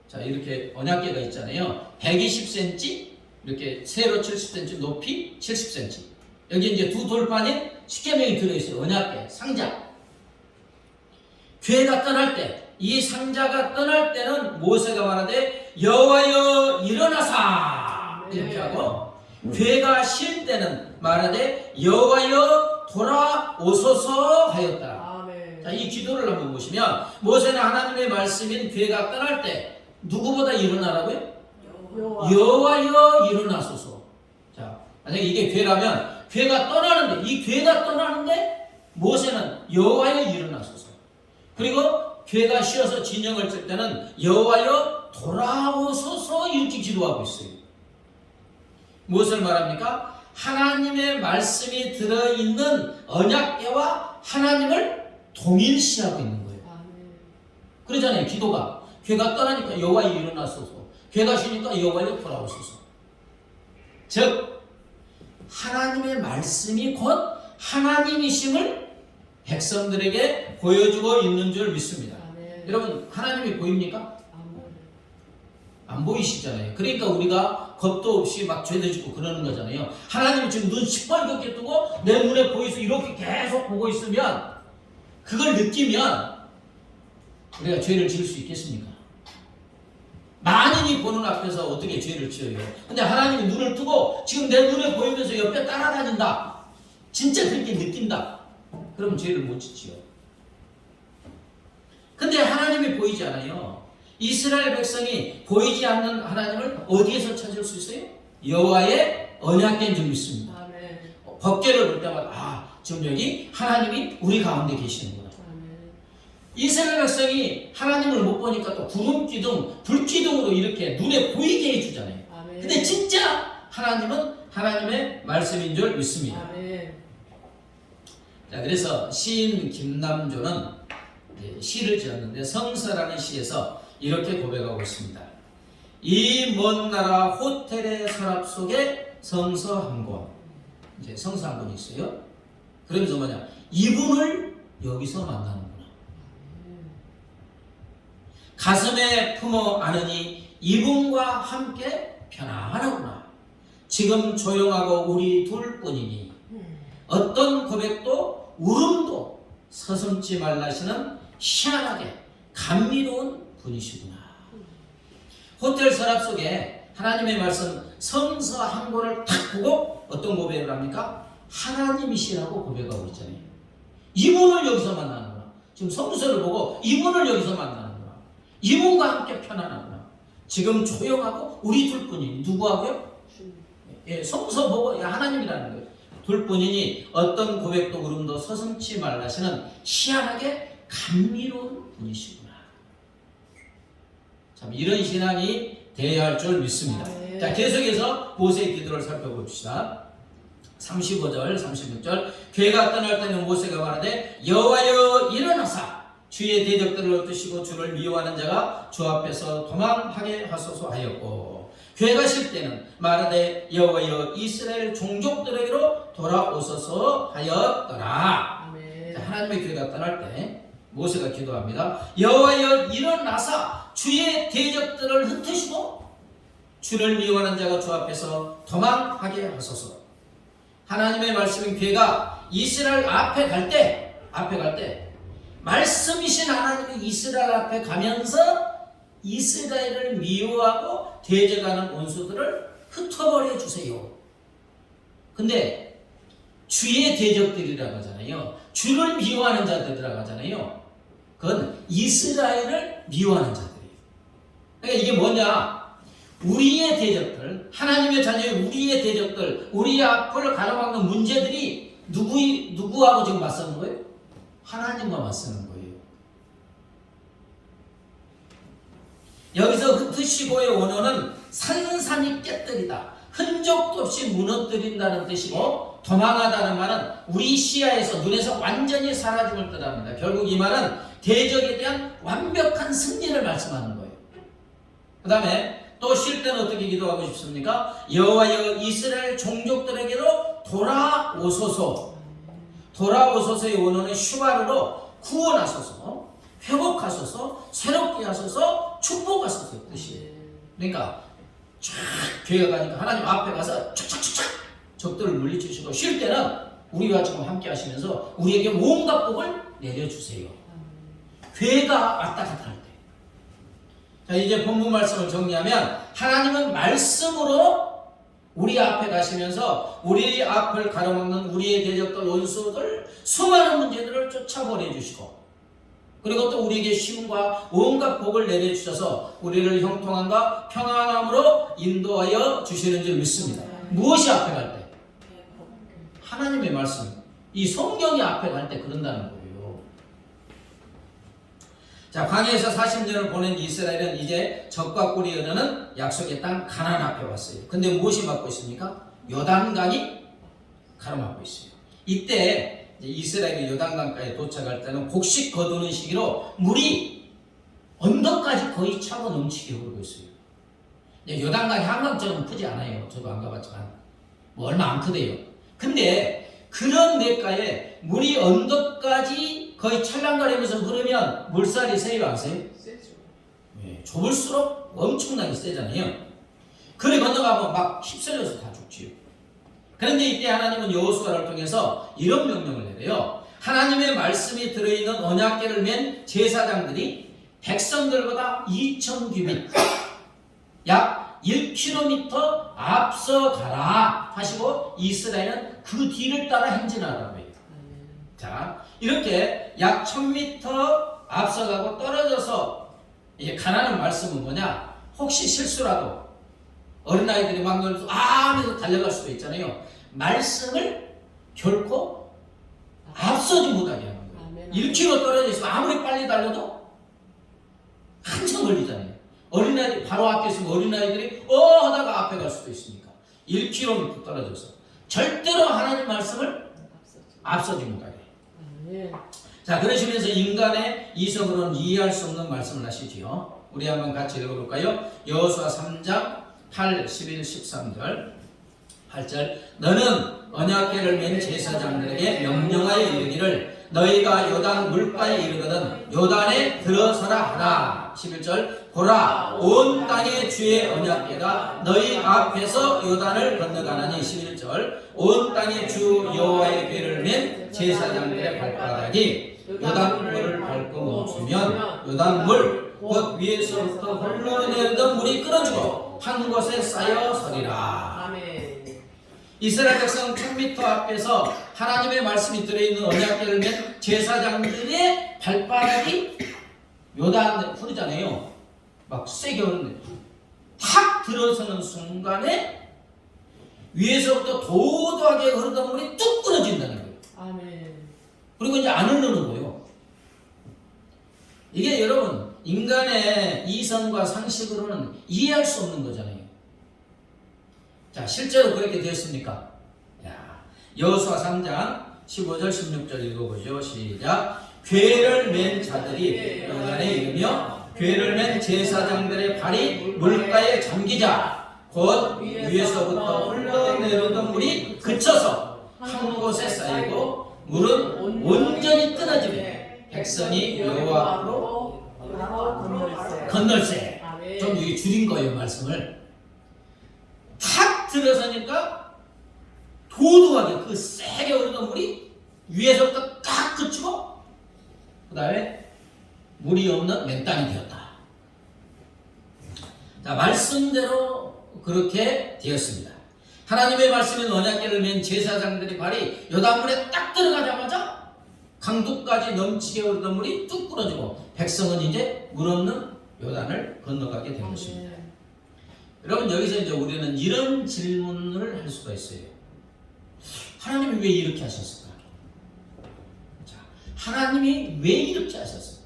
자, 이렇게 언약궤가 있잖아요. 120cm, 이렇게 세로 70cm, 높이 70cm. 여기 이제 두 돌판에 십계명이 들어있어요. 언약궤, 상자. 궤가 떠날 때, 이 상자가 떠날 때는 모세가 말하되 여호와여 일어나사 이렇게 하고, 궤가 쉴 때는 말하되 여호와여 돌아오소서 하였다. 자, 이 기도를 한번 보시면 모세는 하나님의 말씀인 궤가 떠날 때 누구보다 일어나라고요? 여호와여 일어나소서. 자, 만약에 이게 궤라면 궤가 떠나는데, 이 궤가 떠나는데 모세는 여호와여 일어나소서. 그리고 괴가 쉬어서 진영을 칠 때는 여호와여 돌아오소서 이렇게 기도하고 있어요. 무엇을 말합니까? 하나님의 말씀이 들어있는 언약궤와 하나님을 동일시하고 있는 거예요. 그러잖아요. 기도가 괴가 떠나니까 여호와여 일어나소서, 괴가 쉬니까 여호와여 돌아오소서. 즉 하나님의 말씀이 곧 하나님이심을 백성들에게 보여주고 있는 줄 믿습니다. 여러분 하나님이 보입니까? 안 보이시잖아요. 그러니까 우리가 겁도 없이 막 죄도 짓고 그러는 거잖아요. 하나님이 지금 눈 시뻘겋게 뜨고 내 눈에 보이서 이렇게 계속 보고 있으면, 그걸 느끼면 우리가 죄를 지을 수 있겠습니까? 만인이 보는 앞에서 어떻게 죄를 지어요? 근데 하나님이 눈을 뜨고 지금 내 눈에 보이면서 옆에 따라다닌다, 진짜 그렇게 느낀다, 그러면 죄를 못 짓지요. 근데 하나님이 보이지 않아요. 이스라엘 백성이 보이지 않는 하나님을 어디에서 찾을 수 있어요? 여호와의 언약궤인 줄 믿습니다. 법궤를 볼 때마다 지금 여기 하나님이 우리 가운데 계시는구나. 이스라엘 백성이 하나님을 못 보니까 또 구름 기둥, 불 기둥으로 이렇게 눈에 보이게 해주잖아요. 근데 진짜 하나님은 하나님의 말씀인 줄 믿습니다. 자, 그래서 시인 김남조는 시를 지었는데 성서라는 시에서 이렇게 고백하고 있습니다. 이 먼 나라 호텔의 서랍 속에 성서 한 권, 이제 성서 한 권이 있어요. 그러면서 뭐냐, 이분을 여기서 만나는구나. 가슴에 품어 안으니 이분과 함께 편안하구나. 지금 조용하고 우리 둘뿐이니 어떤 고백도 울음도 서슴지 말라시는 희한하게 감미로운 분이시구나. 호텔 서랍 속에 하나님의 말씀 성서 한 권을 탁 보고 어떤 고백을 합니까? 하나님이시라고 고백하고 있잖아요. 이분을 여기서 만나는구나. 지금 성서를 보고 이분을 여기서 만나는구나. 이분과 함께 편안하구나. 지금 조용하고 우리 둘뿐이니, 누구하고요? 성서 보고 하나님이라는 거예요. 둘뿐이니 어떤 고백도 울음도 서슴지 말라시는 희한하게 감미로운 분이시구나. 참 이런 신앙이 되어야 할 줄 믿습니다. 자, 계속해서 모세의 기도를 살펴봅시다. 35절, 36절. 괴가 떠날 때는 모세가 말하되 여호와여 일어나사 주의 대적들을 흩으시고 주를 미워하는 자가 주 앞에서 도망하게 하소서 하였고, 괴가 쉴 때는 말하되 여호와여 이스라엘 종족들에게로 돌아오소서 하였더라. 자, 하나님의 괴가 떠날 때 모세가 기도합니다. 여호와여 일어나사 주의 대적들을 흩으시고 주를 미워하는 자가 주 앞에서 도망하게 하소서. 하나님의 말씀인 괴가 이스라엘 앞에 갈 때 말씀이신 하나님이 이스라엘 앞에 가면서 이스라엘을 미워하고 대적하는 원수들을 흩어버려 주세요. 근데 주의 대적들이라고 하잖아요. 주를 미워하는 자들이라고 하잖아요. 그건 이스라엘을 미워하는 자들이에요. 그러니까 이게 뭐냐? 우리의 대적들, 하나님의 자녀의 우리의 대적들, 우리의 앞을 가로막는 문제들이 누구하고 지금 맞서는 거예요? 하나님과 맞서는 거예요. 여기서 흩으시고의 원어는 산산이 깨뜨리다, 흔적도 없이 무너뜨린다는 뜻이고, 도망하다는 말은 우리 시야에서, 눈에서 완전히 사라짐을 뜻합니다. 결국 이 말은 대적에 대한 완벽한 승리를 말씀하는 거예요. 그 다음에 또 쉴 때는 어떻게 기도하고 싶습니까? 여호와여 이스라엘 종족들에게로 돌아오소서. 돌아오소서의 원어는 슈바르로 구원하소서, 회복하소서, 새롭게 하소서, 축복하소서 뜻이에요. 그러니까 쫙 교회가 가니까 하나님 앞에 가서 촥촥촥촥 적들을 물리치시고, 쉴 때는 우리와 지금 함께 하시면서 우리에게 온갖 복을 내려주세요. 교회가 왔다 갔다 할 때. 자, 이제 본문 말씀을 정리하면 하나님은 말씀으로 우리 앞에 가시면서 우리 앞을 가로막는 우리의 대적들, 원수들, 수많은 문제들을 쫓아보내 주시고, 그리고 또 우리에게 쉼과 온갖 복을 내려주셔서 우리를 형통함과 평안함으로 인도하여 주시는 줄 믿습니다. 무엇이 앞에 갈 때? 하나님의 말씀, 이 성경이 앞에 갈 때 그런다는 거예요. 자, 광야에서 40년을 보낸 이스라엘은 이제 적과 꿀이 흐르는 약속의 땅 가나안 앞에 왔어요. 근데 무엇이 막고 있습니까? 요단강이 가로막고 있어요. 이때 이스라엘이 요단강가에 도착할 때는 곡식 거두는 시기로 물이 언덕까지 거의 차고 넘치게 흐르고 있어요. 요단강이 한강처럼 크지 않아요. 저도 안 가봤지만 뭐 얼마 안 크대요. 근데 그런 냇가에 물이 언덕까지 거의 찰랑거리면서 흐르면 물살이 세요, 안 세요? 세죠. 예, 좁을수록 엄청나게 세잖아요. 그래 건너가면 막 휩쓸려서 다 죽지요. 그런데 이때 하나님은 여호수아를 통해서 이런 명령을 내려요. 하나님의 말씀이 들어있는 언약궤를 맨 제사장들이 백성들보다 2,000규빗 약 1km 앞서 가라 하시고 이스라엘은 그 뒤를 따라 행진하라고 해요. 자, 이렇게 약 1000m 앞서가고 떨어져서 이게 가라는 말씀은 뭐냐? 혹시 실수라도 어린아이들이 막 놀면서 하면서 달려갈 수도 있잖아요. 말씀을 결코 앞서지 못하게 하는 거예요. 1km 떨어져 있으면 아무리 빨리 달려도 한참 걸리잖아요. 어린아이들이 바로 앞에 있으면 어린아이들이 하다가 앞에 갈 수도 있으니까 1km 떨어져서 절대로 하나님 말씀을 앞서지 못하게. 자, 그러시면서 인간의 이성으로는 이해할 수 없는 말씀을 하시지요. 우리 한번 같이 읽어볼까요? 여호수아 3장 8, 11, 13절 8절 너는 언약궤를 맨 제사장들에게 명령하여 이르기를 너희가 요단 물가에 이르거든 요단에 들어서라 하라. 11절 보라 온 땅의 주의 언약궤가 너희 앞에서 요단을 건너가나니. 11절 온 땅의 주 여호와의 궤를 맨 제사장들의 발바닥이 요단물을 밟고 멈추면 요단물 곧 위에서부터 흘러내리던 물이 끊어지고 한 곳에 쌓여 서리라. 아멘. 이스라엘 백성 1000m 앞에서 하나님의 말씀이 들어있는 언약궤를 맨 제사장들의 발바닥이 요단 흐르잖아요. 막 세게 흐르는데 탁 들어서는 순간에 위에서부터 도도하게 흐르던 물이 뚝 끊어진다는 거예요. 아멘. 그리고 이제 안 흐르는 거예요. 이게 여러분 인간의 이성과 상식으로는 이해할 수 없는 거잖아요. 자, 실제로 그렇게 되었습니까? 여호수아 3장 15절 16절 읽어보죠. 시작. 궤를 맨 자들이 요단에 이르며 궤를 맨 제사장들의 발이 물가에 잠기자 곧 위에서부터 흘러내리던 물이 그쳐서 한 곳에 쌓이고 물은 온전히 끊어지며 백성이 여호와 앞으로 건널세. 좀 여기 줄인 거예요, 말씀을. 탁 들어서니까 도도하게 그 세게 흐르던 물이 위에서부터 딱 그치고 그 다음에 물이 없는 맨 땅이 되었다. 자, 말씀대로 그렇게 되었습니다. 하나님의 말씀인 언약궤를 맨 제사장들의 발이 요단물에 딱 들어가자마자 강둑까지 넘치게 흐르던 물이 뚝 끊어지고 백성은 이제 물 없는 요단을 건너가게 된 것입니다. 여러분 여기서 이제 우리는 이런 질문을 할 수가 있어요. 하나님이 왜 이렇게 하셨을까? 자, 하나님이 왜 이렇게 하셨을까?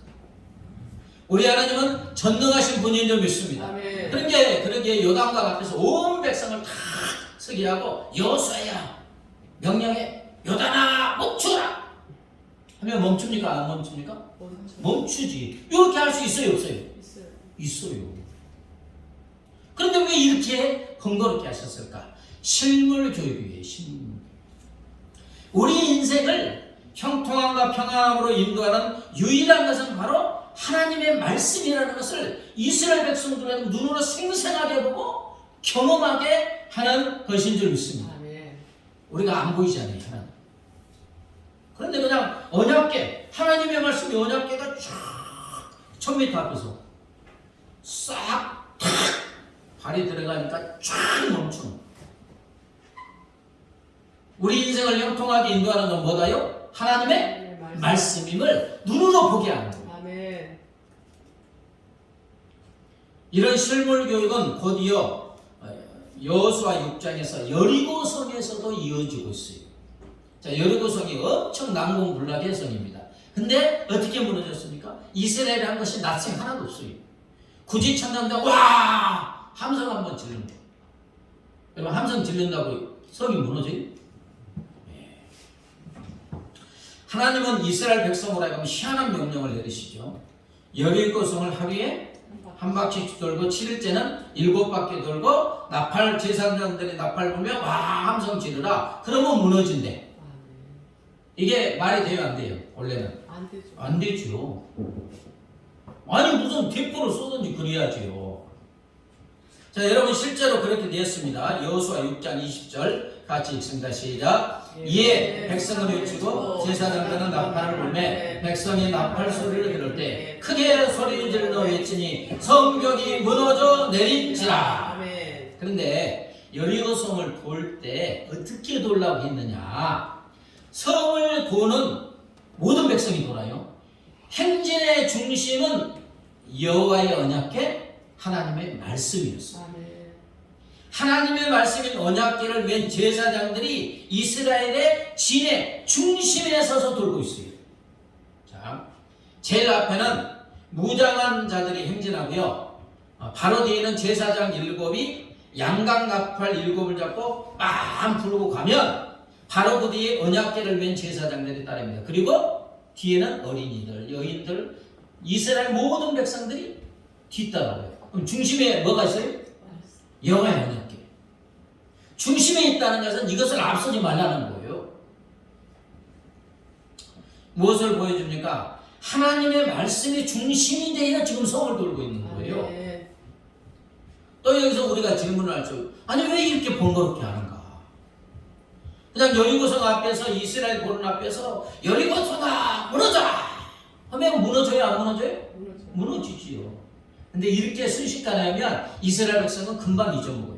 우리 하나님은 전능하신 분인 줄 믿습니다. 그러게 요단강 앞에서 온 백성을 다 서게 하고 여호수아야 명령해 요단아 멈추라 하면 멈춥니까? 안 멈춥니까? 멈추지. 이렇게 할 수 있어요? 없어요? 있어요. 그런데 왜 이렇게 번거롭게 하셨을까? 실물 교육이에요. 실물. 우리 인생을 형통함과 평안함으로 인도하는 유일한 것은 바로 하나님의 말씀이라는 것을 이스라엘 백성들은 눈으로 생생하게 보고 경험하게 하는 것인 줄 믿습니다. 우리가 안 보이잖아요. 하나님. 그런데 그냥 언약궤, 하나님의 말씀이 언약궤가 쫙 1000m 앞에서 싹 탁 발이 들어가니까 쫙 멈추는. 우리 인생을 형통하게 인도하는 건 뭐다요? 하나님의 말씀임을 눈으로 보게 하는 거예요. 이런 실물 교육은 곧이어 여호수아 6장에서 여리고성에서도 이어지고 있어요. 자, 여리고성이 엄청 난공불락의 성입니다. 근데 어떻게 무너졌습니까? 있습니까? 이스라엘이 한 것이 낯생 하나도 없어요. 굳이 찾는다, 와! 함성 한번 지른다. 여러분, 함성 지른다고 성이 무너져요? 네. 하나님은 이스라엘 백성으로 하여금 희한한 명령을 내리시죠. 여리고 성을 하루에 한 바퀴씩 돌고 7일째는 7바퀴 돌고 나팔 제사장들이 나팔 불며 와 함성 지르라. 그러면 무너진대. 이게 말이 돼요, 안 돼요? 원래는 안 되죠. 안 되죠. 아니 무슨 대포를 쏘든지 그래야지요. 자, 여러분 실제로 그렇게 되었습니다. 여호수아 6장 20절 같이 읽습니다. 시작. 이에 백성을 외치고 제사장들은 나팔을 불매 백성이 나팔 소리를 들을 때 크게 소리를 질러 외치니 성벽이 무너져 내린지라. 그런데 여리고성을 돌 때 어떻게 돌라고 했느냐? 성을 도는 모든 백성이 돌아요. 행진의 중심은 여호와의 언약궤 하나님의 말씀이었어요. 하나님의 말씀인 언약궤를 맨 제사장들이 이스라엘의 진의 중심에 서서 돌고 있어요. 자, 제일 앞에는 무장한 자들이 행진하고요. 바로 뒤에는 제사장 7이 양각 나팔 7을 잡고 빵 부르고 가면 바로 그 뒤에 언약궤를 맨 제사장들이 따릅니다. 그리고 뒤에는 어린이들, 여인들, 이스라엘 모든 백성들이 뒤따라와요. 그럼 중심에 뭐가 있어요? 여호와의 언약궤. 중심에 있다는 것은 이것을 앞서지 말라는 거예요. 무엇을 보여줍니까? 하나님의 말씀이 중심이 되어 지금 성을 돌고 있는 거예요. 또 여기서 우리가 질문을 할 수, 아니 왜 이렇게 번거롭게 하는가? 그냥 여리고성 앞에서 이스라엘 보는 앞에서 여리고성아 무너져라 하면 무너져요, 안 무너져요? 무너지지요. 근데 이렇게 순식간에 하면 이스라엘 백성은 금방 잊어먹어요.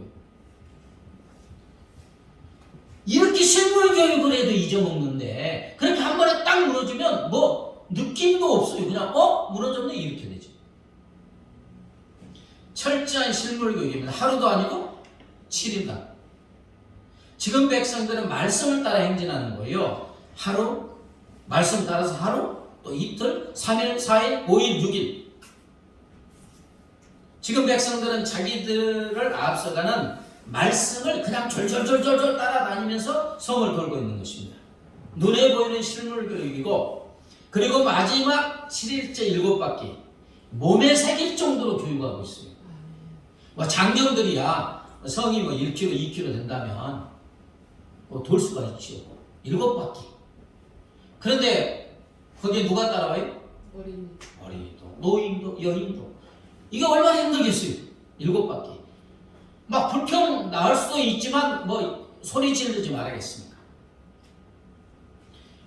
이렇게 실물 교육을 해도 잊어먹는데 그렇게 한 번에 딱 무너지면 뭐 느낌도 없어요. 그냥 무너졌네 이렇게 되죠. 철저한 실물 교육입니다. 하루도 아니고 7일간. 지금 백성들은 말씀을 따라 행진하는 거예요. 하루, 말씀 따라서 하루, 또 이틀, 3일, 4일, 5일, 6일. 지금 백성들은 자기들을 앞서가는 말씀을 그냥 졸졸졸졸 따라다니면서 성을 돌고 있는 것입니다. 눈에 보이는 실물 교육이고, 그리고 마지막 7일째 7바퀴 몸에 새길 정도로 교육하고 있어요. 뭐 장정들이야 성이 뭐 1km, 2km 된다면 뭐 돌 수가 있죠. 7바퀴. 그런데 거기에 누가 따라와요? 어린이도, 노인도, 여인도. 이게 얼마나 힘들겠어요. 7바퀴. 막 불평 나올 수도 있지만 뭐 소리 지르지 말아야겠습니까?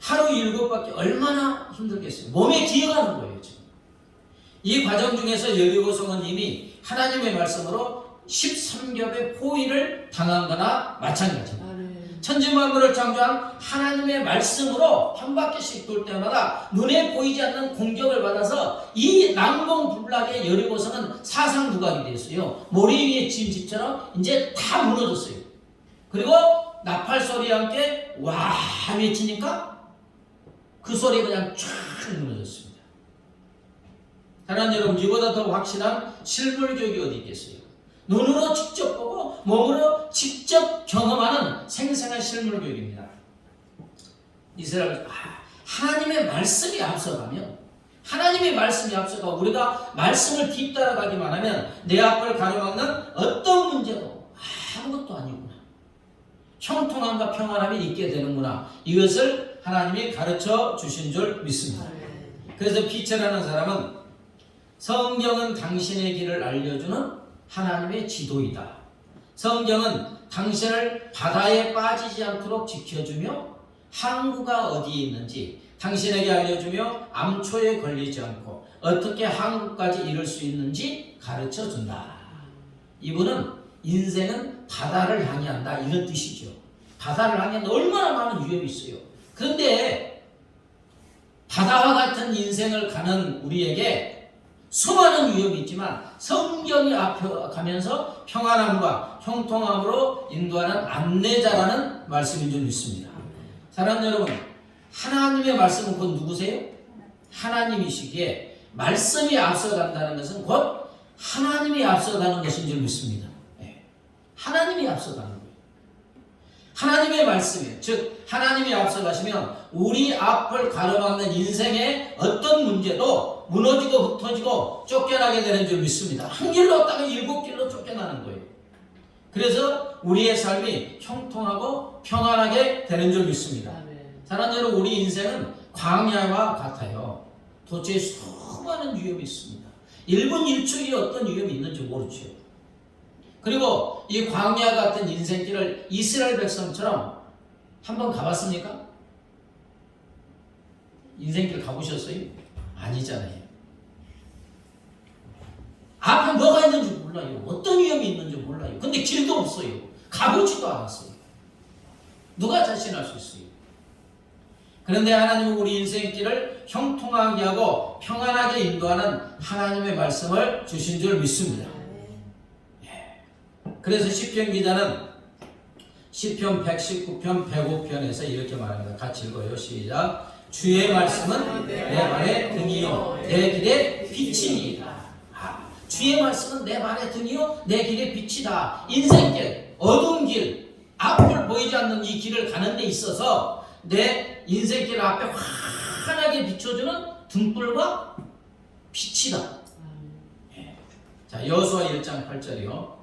하루 7바퀴 얼마나 힘들겠어요. 몸에 기어가는 거예요. 지금. 이 과정 중에서 여리고성은 이미 하나님의 말씀으로 13겹의 포위를 당한 거나 마찬가지입니다. 천지만물을 창조한 하나님의 말씀으로 한 바퀴씩 돌 때마다 눈에 보이지 않는 공격을 받아서 이 난공불락의 여리고성은 사상누각이 됐어요. 모래 위에 지은 집처럼 이제 다 무너졌어요. 그리고 나팔 소리와 함께 와 외치니까 그 소리 그냥 쫙 무너졌습니다. 하나님 여러분, 이보다 더 확실한 실물 교육이 어디 있겠어요? 눈으로 직접 보고 몸으로 직접 경험하는 생생한 실물 교육입니다. 이스라엘 하나님의 말씀이 앞서가면, 하나님의 말씀이 앞서가 우리가 말씀을 뒤따라가기만 하면 내 앞을 가로막는 어떤 문제도 아무것도 아니구나, 형통함과 평안함이 있게 되는구나, 이것을 하나님이 가르쳐 주신 줄 믿습니다. 그래서 피처라는 사람은 성경은 당신의 길을 알려주는 하나님의 지도이다. 성경은 당신을 바다에 빠지지 않도록 지켜주며 항구가 어디에 있는지 당신에게 알려주며 암초에 걸리지 않고 어떻게 항구까지 이룰 수 있는지 가르쳐준다. 이분은 인생은 바다를 향해한다 이런 뜻이죠. 바다를 향해 얼마나 많은 위협이 있어요. 그런데 바다와 같은 인생을 가는 우리에게 수많은 위협이 있지만 성경이 앞에 가면서 평안함과 형통함으로 인도하는 안내자라는 말씀인 줄 믿습니다. 사랑하는 여러분, 하나님의 말씀은 곧 누구세요? 하나님이시기에 말씀이 앞서간다는 것은 곧 하나님이 앞서가는 것인 줄 믿습니다. 하나님이 앞서가는 거예요. 하나님의 말씀이에요. 즉 하나님이 앞서가시면 우리 앞을 가로막는 인생의 어떤 문제도 무너지고 흩어지고 쫓겨나게 되는 줄 믿습니다. 한 길로 왔다가 7길로 쫓겨나는 거예요. 그래서 우리의 삶이 형통하고 평안하게 되는 줄 믿습니다. 사랑하는 여러분, 우리 인생은 광야와 같아요. 도처에 수많은 위험이 있습니다. 1분 1초에 어떤 위험이 있는지 모르죠. 그리고 이 광야 같은 인생길을 이스라엘 백성처럼 한번 가봤습니까? 인생길 가보셨어요? 아니잖아요. 앞에 뭐가 있는지 몰라요. 어떤 위험이 있는지 몰라요. 근데 길도 없어요. 가보지도 않았어요. 누가 자신할 수 있어요? 그런데 하나님은 우리 인생길을 형통하게 하고 평안하게 인도하는 하나님의 말씀을 주신 줄 믿습니다. 그래서 시편 기자는 시편 119편 105편에서 이렇게 말합니다. 같이 읽어요. 시작. 주의 말씀은 내 발의 등이요 내 길의 빛이니이다. 주의 말씀은 내 발의 등이요 내 길의 빛이다. 인생길, 어두운 길, 앞을 보이지 않는 이 길을 가는 데 있어서 내 인생길 앞에 환하게 비춰주는 등불과 빛이다. 자, 여호수아 1장 8절이요.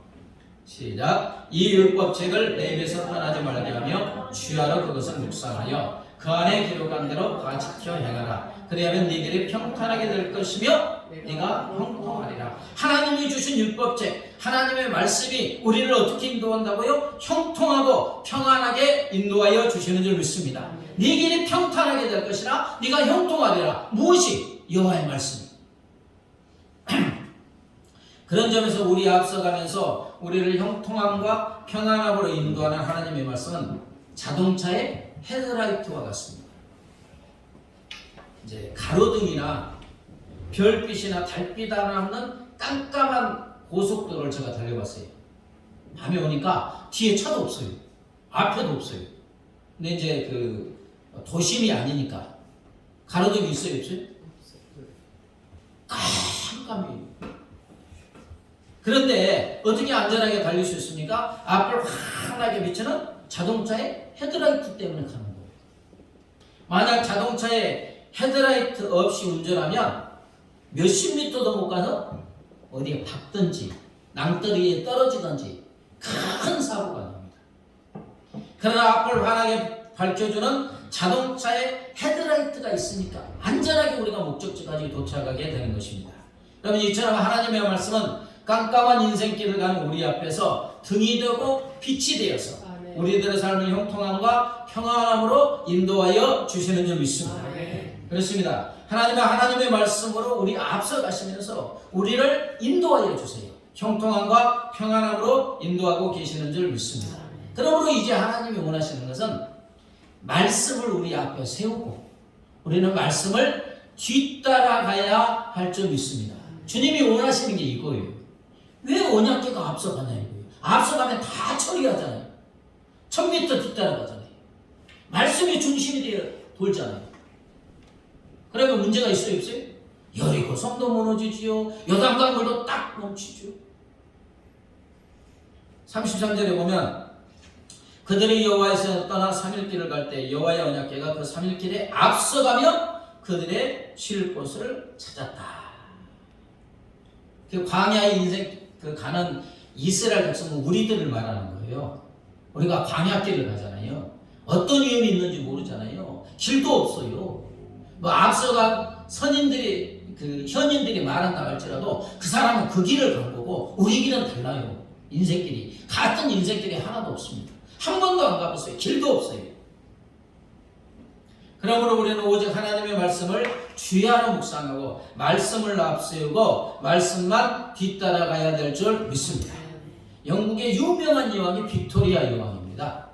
시작. 이 율법책을 내 입에서 떠나지 말게 하며 주야로 그것을 묵상하여 그 안에 기록한 대로 다 지켜 행하라. 그리하면 네들이 평탄하게 될 것이며 네가 형통하리라. 하나님이 주신 율법책, 하나님의 말씀이 우리를 어떻게 인도한다고요? 형통하고 평안하게 인도하여 주시는 줄 믿습니다. 네 길이 평탄하게 될 것이라 네가 형통하리라. 무엇이? 여호와의 말씀. 그런 점에서 우리 앞서가면서 우리를 형통함과 평안함으로 인도하는 하나님의 말씀은 자동차의 헤드라이트와 같습니다. 이제 가로등이나 별빛이나 달빛 하나 없는 깜깜한 고속도로를 제가 달려봤어요. 밤에 오니까 뒤에 차도 없어요. 앞에도 없어요. 근데 이제 그 도심이 아니니까 가로등이 있어요, 없어요? 깜깜해요. 그런데 어떻게 안전하게 달릴 수 있습니까? 앞을 환하게 비추는 자동차의 헤드라이트 때문에 가는 거예요. 만약 자동차에 헤드라이트 없이 운전하면 몇십 미터도 못 가서 어디에 박든지 낭떠러지에 떨어지든지 큰 사고가 납니다. 그러나 앞을 환하게 밝혀주는 자동차의 헤드라이트가 있으니까 안전하게 우리가 목적지까지 도착하게 되는 것입니다. 여러분, 이처럼 하나님의 말씀은 깜깜한 인생길을 가는 우리 앞에서 등이 되고 빛이 되어서 우리들의 삶을 형통함과 평안함으로 인도하여 주시는 줄 믿습니다. 그렇습니다. 하나님의 말씀으로 우리 앞서 가시면서 우리를 인도하여 주세요. 형통함과 평안함으로 인도하고 계시는 줄 믿습니다. 그러므로 이제 하나님이 원하시는 것은 말씀을 우리 앞에 세우고 우리는 말씀을 뒤따라가야 할 줄 믿습니다. 주님이 원하시는 게 이거예요. 왜 언약궤가 앞서가냐 이거예요. 앞서가면 다 처리하잖아요. 1000m 뒤따라가잖아요. 말씀이 중심이 되어 돌잖아요. 그러면 문제가 있어요, 없어요? 여리고 성도 무너지지요. 요단강물도 딱 멈추죠. 33절에 보면 그들이 여호와에서 떠나 3일길을 갈 때 여호와의 언약궤가 그 3일길에 앞서가며 그들의 쉴 곳을 찾았다. 그 광야의 인생 가는 이스라엘 백성은 우리들을 말하는 거예요. 우리가 광야길을 가잖아요. 어떤 위험이 있는지 모르잖아요. 길도 없어요. 뭐 앞서간 선인들이 현인들이 말한다 할지라도 그 사람은 그 길을 간 거고 우리 길은 달라요. 인생길이 같은 인생길이 하나도 없습니다. 한 번도 안 가봤어요. 길도 없어요. 그러므로 우리는 오직 하나님의 말씀을 주야로 묵상하고 말씀을 앞세우고 말씀만 뒤따라가야 될 줄 믿습니다. 영국의 유명한 여왕이 빅토리아 여왕입니다.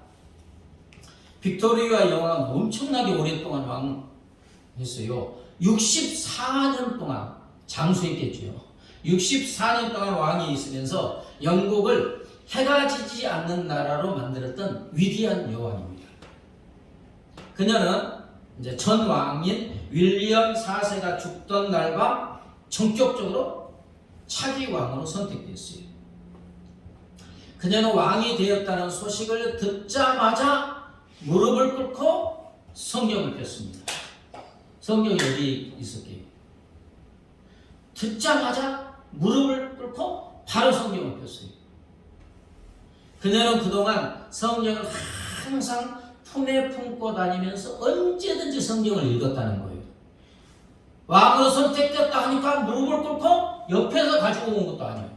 빅토리아 여왕은 엄청나게 오랫동안 왕했어요. 64년 동안 장수했겠죠. 64년 동안 왕이 있으면서 영국을 해가 지지 않는 나라로 만들었던 위대한 여왕입니다. 그녀는 이제 전 왕인 윌리엄 4세가 죽던 날과 전격적으로 차기 왕으로 선택됐어요. 그녀는 왕이 되었다는 소식을 듣자마자 무릎을 꿇고 성경을 폈습니다. 성경이 어디 있었게요? 듣자마자 무릎을 꿇고 바로 성경을 폈어요. 그녀는 그동안 성경을 항상 품에 품고 다니면서 언제든지 성경을 읽었다는 거예요. 왕으로 선택됐다 하니까 무릎을 꿇고 옆에서 가지고 온 것도 아니에요.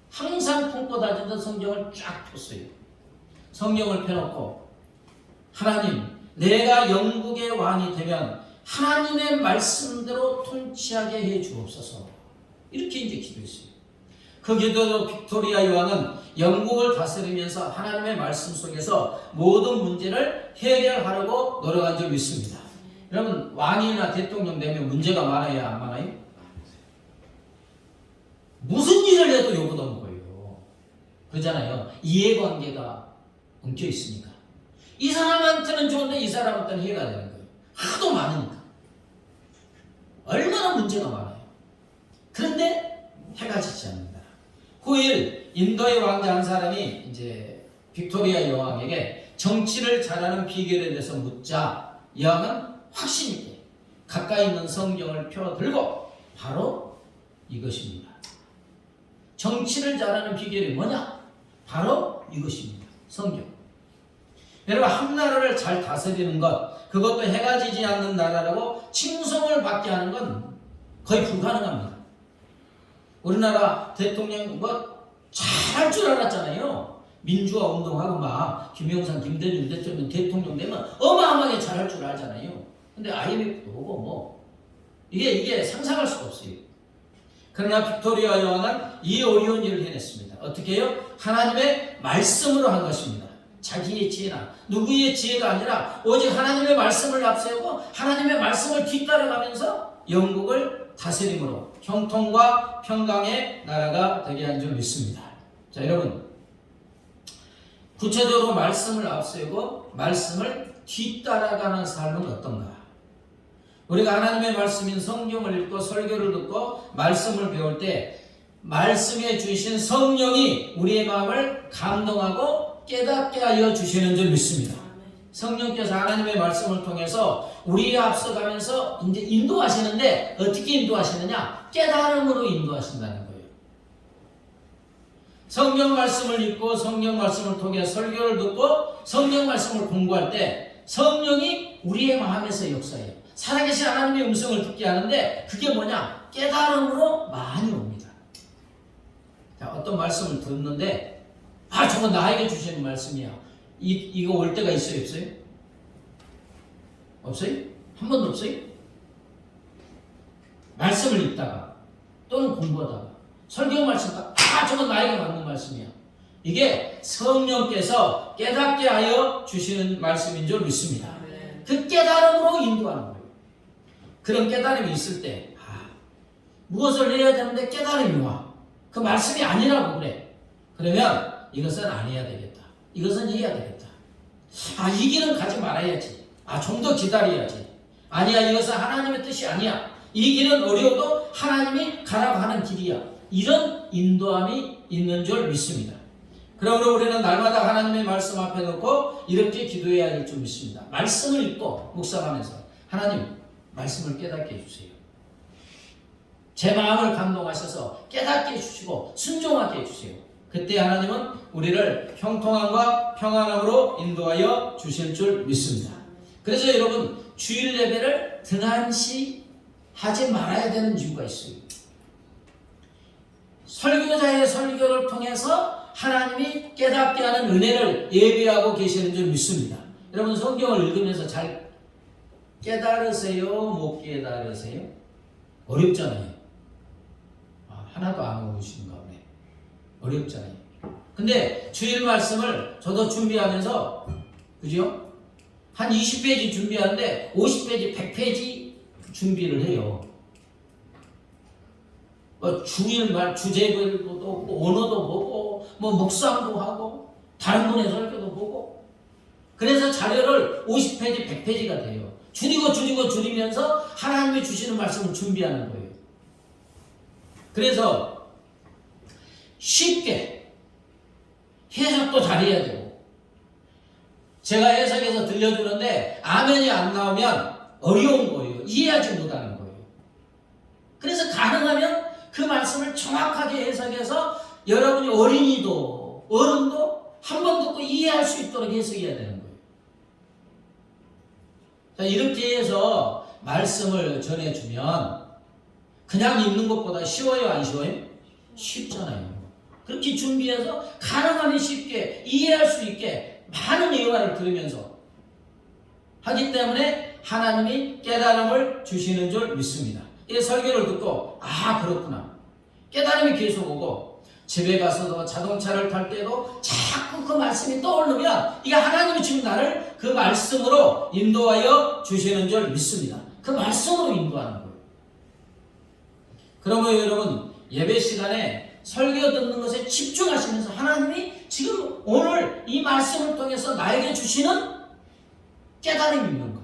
항상 품고 다니던 성경을 쫙 폈어요. 성경을 펴놓고 하나님, 내가 영국의 왕이 되면 하나님의 말씀대로 통치하게 해 주옵소서. 이렇게 이제 기도했어요. 그 기도로 빅토리아 여왕은 영국을 다스리면서 하나님의 말씀 속에서 모든 문제를 해결하려고 노력한 적이 있습니다. 여러분, 왕이나 대통령 되면 문제가 많아야 안 많아요? 무슨 일을 해도 욕을 거예요. 그러잖아요. 이해관계가 엉켜 있으니까. 이 사람한테는 좋은데 이 사람한테는 해가 되는 거예요. 하도 많으니까. 얼마나 문제가 많아요. 그런데 해가 지지 않는다. 9일 인도의 왕자 한 사람이 이제 빅토리아 여왕에게 정치를 잘하는 비결에 대해서 묻자 여왕은 확신 있게 가까이 있는 성경을 펴 들고 바로 이것입니다. 정치를 잘하는 비결이 뭐냐? 바로 이것입니다. 성경. 여러분, 한 나라를 잘 다스리는 것, 그것도 해가 지지 않는 나라라고 칭송을 받게 하는 건 거의 불가능합니다. 우리나라 대통령 잘할 줄 알았잖아요. 민주화 운동하고 막 김영삼, 김대중 대통령 대통령 되면 어마어마하게 잘할 줄 알잖아요. 근데 IMF도 오고 뭐 이게 상상할 수가 없어요. 그러나 빅토리아 여왕은 이 어려운 일을 해냈습니다. 어떻게 해요? 하나님의 말씀으로 한 것입니다. 자기의 지혜나 누구의 지혜가 아니라 오직 하나님의 말씀을 앞세우고 하나님의 말씀을 뒤따라가면서 영국을 다스림으로 형통과 평강의 나라가 되게 한 줄 믿습니다. 자, 여러분, 구체적으로 말씀을 앞세우고 말씀을 뒤따라가는 삶은 어떤가? 우리가 하나님의 말씀인 성경을 읽고 설교를 듣고 말씀을 배울 때 말씀에 주신 성령이 우리의 마음을 감동하고 깨닫게 하여 주시는 줄 믿습니다. 성령께서 하나님의 말씀을 통해서 우리에 앞서가면서 이제 인도하시는데 어떻게 인도하시느냐? 깨달음으로 인도하신다는 거예요. 성경 말씀을 읽고 성경 말씀을 통해 설교를 듣고 성경 말씀을 공부할 때 성령이 우리의 마음에서 역사해요. 살아계신 하나님의 음성을 듣게 하는데 그게 뭐냐? 깨달음으로 많이 옵니다. 자, 어떤 말씀을 듣는데 저건 나에게 주시는 말씀이야. 이거 올 때가 있어요? 없어요? 없어요? 한 번도 없어요? 말씀을 읽다가 또는 공부하다가 설교 말씀 저건 나에게 맞는 말씀이야. 이게 성령께서 깨닫게 하여 주시는 말씀인 줄 믿습니다. 그 깨달음으로 인도하는 거예요. 그런 깨달음이 있을 때 무엇을 해야 되는데 깨달음이 와. 그 말씀이 아니라고 그래. 그러면 이것은 안 해야 되겠다. 이것은 해야 되겠다. 이 길은 가지 말아야지. 좀 더 기다려야지. 아니야, 이것은 하나님의 뜻이 아니야. 이 길은 어려워도 하나님이 가라고 하는 길이야. 이런 인도함이 있는 줄 믿습니다. 그러므로 우리는 날마다 하나님의 말씀 앞에 놓고 이렇게 기도해야 할 줄 믿습니다. 말씀을 읽고 묵상하면서 하나님, 말씀을 깨닫게 해주세요. 제 마음을 감동하셔서 깨닫게 해주시고 순종하게 해주세요. 그때 하나님은 우리를 형통함과 평안함으로 인도하여 주실 줄 믿습니다. 그래서 여러분, 주일 예배를 등한시 하지 말아야 되는 이유가 있어요. 설교자의 설교를 통해서 하나님이 깨닫게 하는 은혜를 예비하고 계시는 줄 믿습니다. 여러분, 성경을 읽으면서 잘 깨달으세요? 못 깨달으세요? 어렵잖아요. 하나도 안 오시는가 보네. 어렵잖아요. 근데 주일 말씀을 저도 준비하면서, 그죠? 한 20페이지 준비하는데 50페이지, 100페이지 준비를 해요. 주일 말 주제별도 보고 언어도 보고 묵상도 하고 다른 분의 설교도 보고, 그래서 자료를 50페이지, 100페이지가 돼요. 줄이면서 하나님이 주시는 말씀을 준비하는 거예요. 그래서 쉽게 해석도 잘해야 되고, 제가 해석해서 들려주는데 아멘이 안 나오면 어려운 거예요. 이해하지 못하는 거예요. 그래서 가능하면 그 말씀을 정확하게 해석해서 여러분이 어린이도 어른도 한 번 듣고 이해할 수 있도록 해석해야 되는 거예요. 자, 이렇게 해서 말씀을 전해주면 그냥 읽는 것보다 쉬워요, 안 쉬워요? 쉽잖아요. 그렇게 준비해서 가능하면 쉽게 이해할 수 있게 많은 예화를 들으면서 하기 때문에 하나님이 깨달음을 주시는 줄 믿습니다. 이 설교를 듣고 아 그렇구나, 깨달음이 계속 오고, 집에 가서도 자동차를 탈 때도 자꾸 그 말씀이 떠오르면 이게 하나님이 지금 나를 그 말씀으로 인도하여 주시는 줄 믿습니다. 그 말씀으로 인도하는 거예요. 그러면 여러분 예배 시간에 설교 듣는 것에 집중하시면서 하나님이 지금 오늘 이 말씀을 통해서 나에게 주시는 깨달음이 있는 거.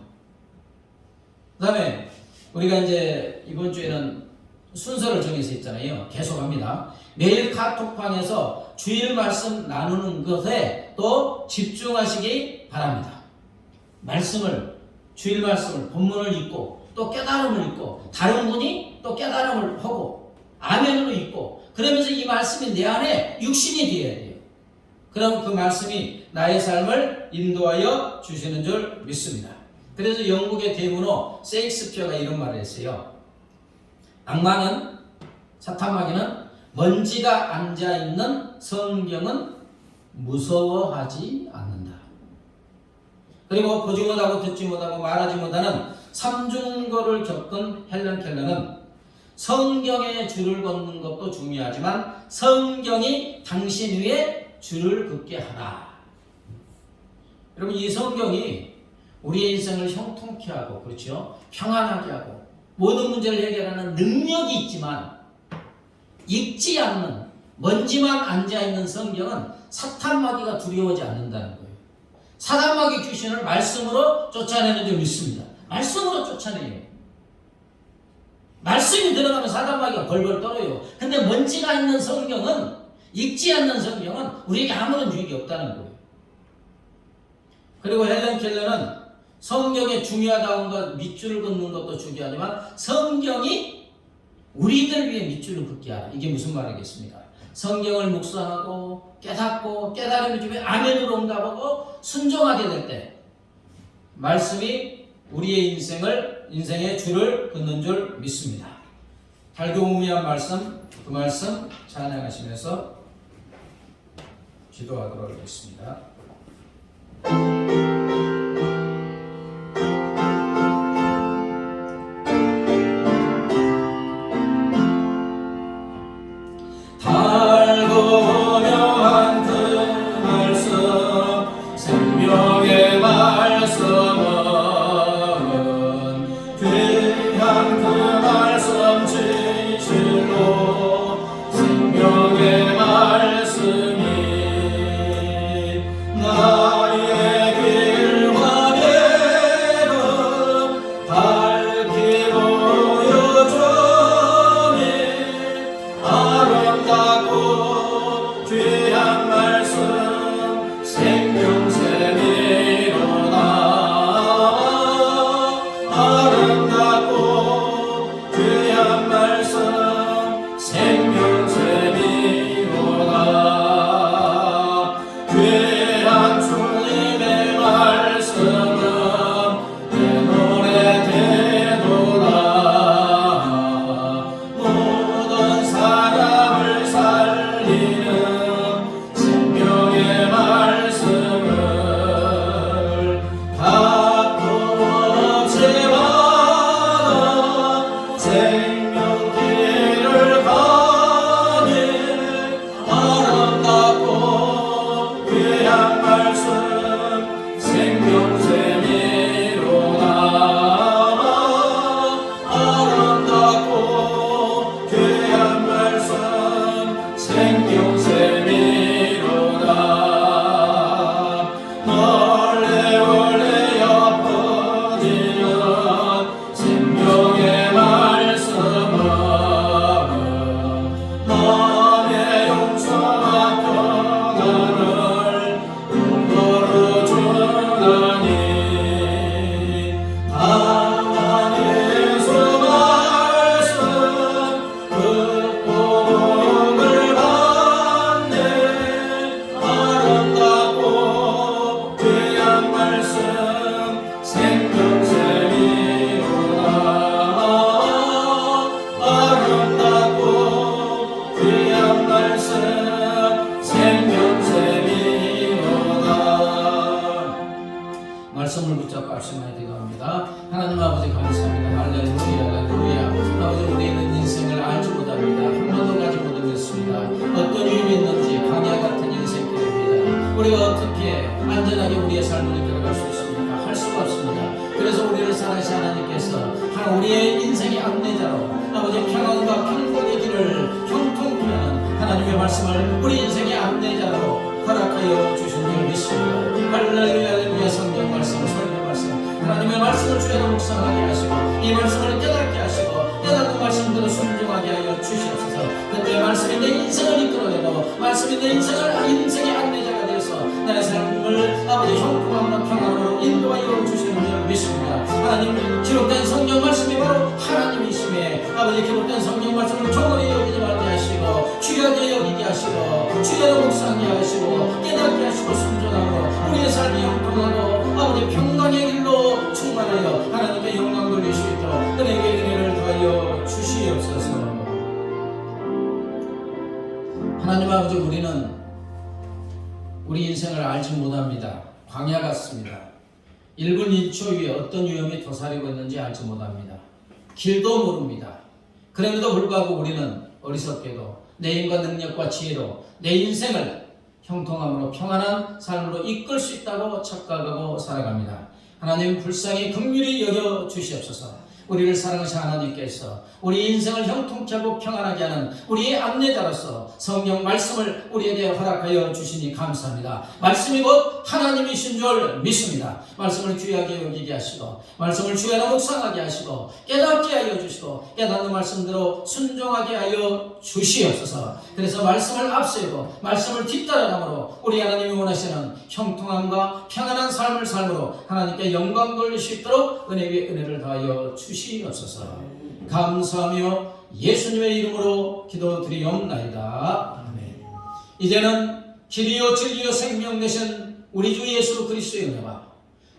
그 다음에 우리가 이제 이번 주에는 순서를 정해서 있잖아요. 계속합니다. 매일 카톡방에서 주일 말씀 나누는 것에 또 집중하시기 바랍니다. 주일 말씀을 본문을 읽고 또 깨달음을 읽고, 다른 분이 또 깨달음을 하고 아멘으로 읽고, 그러면서 이 말씀이 내 안에 육신이 되어야 돼요. 그럼 그 말씀이 나의 삶을 인도하여 주시는 줄 믿습니다. 그래서 영국의 대문호 세익스피어가 이런 말을 했어요. 악마는, 사탄마귀는 먼지가 앉아있는 성경은 무서워하지 않는다. 그리고 보지 못하고 듣지 못하고 말하지 못하는 삼중거를 겪은 헬런 켈러는 성경에 줄을 걷는 것도 중요하지만 성경이 당신 위에 줄을 긋게 하라. 여러분, 이 성경이 우리의 인생을 형통케 하고, 그렇죠? 평안하게 하고 모든 문제를 해결하는 능력이 있지만, 읽지 않는, 먼지만 앉아있는 성경은 사탄마귀가 두려워하지 않는다는 거예요. 사탄마귀 귀신을 말씀으로 쫓아내는 줄 믿습니다. 말씀으로 쫓아내요. 말씀이 들어가면 사탄마귀가 벌벌 떨어요. 근데 먼지가 있는 성경은, 읽지 않는 성경은 우리에게 아무런 유익이 없다는 거예요. 그리고 헬런 켈러는 성경의 중요하다는 것, 밑줄을 긋는 것도 중요하지만 성경이 우리들 위해 밑줄을 긋게 하라. 이게 무슨 말이겠습니까? 성경을 묵상하고 깨닫고 깨달음이 주면 아멘으로 응답하고 순종하게 될 때 말씀이 우리의 인생의 줄을 긋는 줄 믿습니다. 달교우미한 말씀, 그 말씀 찬양하시면서 기도하도록 하겠습니다. 말씀을 붙잡고 합심하여 기도합니다. 하나님 아버지 감사합니다. 할렐루야 할렐루야. 아버지 우리는 인생을 알지 못합니다. 한 번도 가지 못하겠습니다. 어떤 유입이 있는지 광야 같은 인생길입니다. 우리가 어떻게 안전하게 우리의 삶을 이끌어갈 수 있습니까? 할 수가 없습니다. 그래서 우리를 사랑하신 하나님께서 우리의 인생의 안내자로 아버지 평안과 평강의 길을 형통케 하는 하나님의 말씀을 우리 인생의 안내자로 허락하여 주신 줄 믿습니다. 할렐루야 할렐루야. 성경 말씀 설명 말씀 하나님의 말씀을 주야로 묵상하게 하시고 이 말씀을 깨닫게 하시고 깨닫는 말씀대로 순종하게 하여 주시옵소서. 그때 말씀이 내 인생을 이끌어내고 말씀이 내 인생의 안내자가 되어서 나의 삶을 아버지 형통함으로 평안으로 인도하여 주시는 줄 믿습니다. 하나님 기록된 성경 말씀이 바로 하나님이심에 아버지 기록된 성경 말씀을 조금이 여기지 말게 하시고 귀하게 여기게 하시고 주야로 묵상하게 하시고 깨닫게 하시고 순종하고 우리의 삶이 형통하고 아버지 평강의 길로 충만하여 하나님께 영광 돌릴 수 있도록 은혜의 은혜를 더하여 주시옵소서. 하나님 아버지 우리는 우리 인생을 알지 못합니다. 광야 같습니다. 1분 1초 위에 어떤 위험이 도사리고 있는지 알지 못합니다. 길도 모릅니다. 그럼에도 불구하고 우리는 어리석게도 내 힘과 능력과 지혜로 내 인생을 형통함으로 평안한 삶으로 이끌 수 있다고 착각하고 살아갑니다. 하나님 불쌍히 긍휼히 여겨 주시옵소서. 우리를 사랑하신 하나님께서 우리 인생을 형통케 하고 평안하게 하는 우리의 안내자로서 성경 말씀을 우리에게 허락하여 주시니 감사합니다. 말씀이 곧 하나님이신 줄 믿습니다. 말씀을 귀하게 여기게 하시고 말씀을 주야로 묵상하게 하시고 깨닫게 하여 주시고 깨닫는 말씀대로 순종하게 하여 주시옵소서. 그래서 말씀을 앞세우고 말씀을 뒤따라가므로 우리 하나님이 원하시는 형통함과 평안한 삶을 삶으로 하나님께 영광 돌릴 수 있도록 은혜 위에 은혜를 더하여 주시옵소서. 감사하며 예수님의 이름으로 기도드리옵나이다. 아멘. 이제는 길이요 진리요 생명 되신 우리 주 예수 그리스도의 은혜와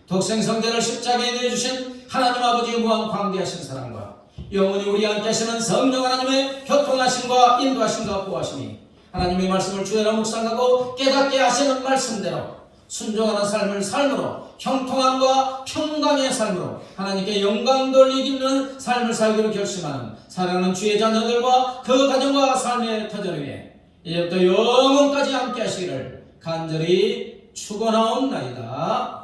독생성자를 십자가에 내주신 하나님 아버지의 무한 광대하신 사랑과 영원히 우리 함께 하시는 성령 하나님의 교통하심과 인도하심과 보호하심이 하나님의 말씀을 주야로 묵상하고 깨닫게 하시는 말씀대로 순종하는 삶을 삶으로 형통함과 평강의 삶으로 하나님께 영광 돌리기는 삶을 살기로 결심하는 사랑하는 주의 자녀들과 그 가정과 삶의 터전 위에 이제부터 영원까지 함께 하시기를 간절히 축원하옵나이다.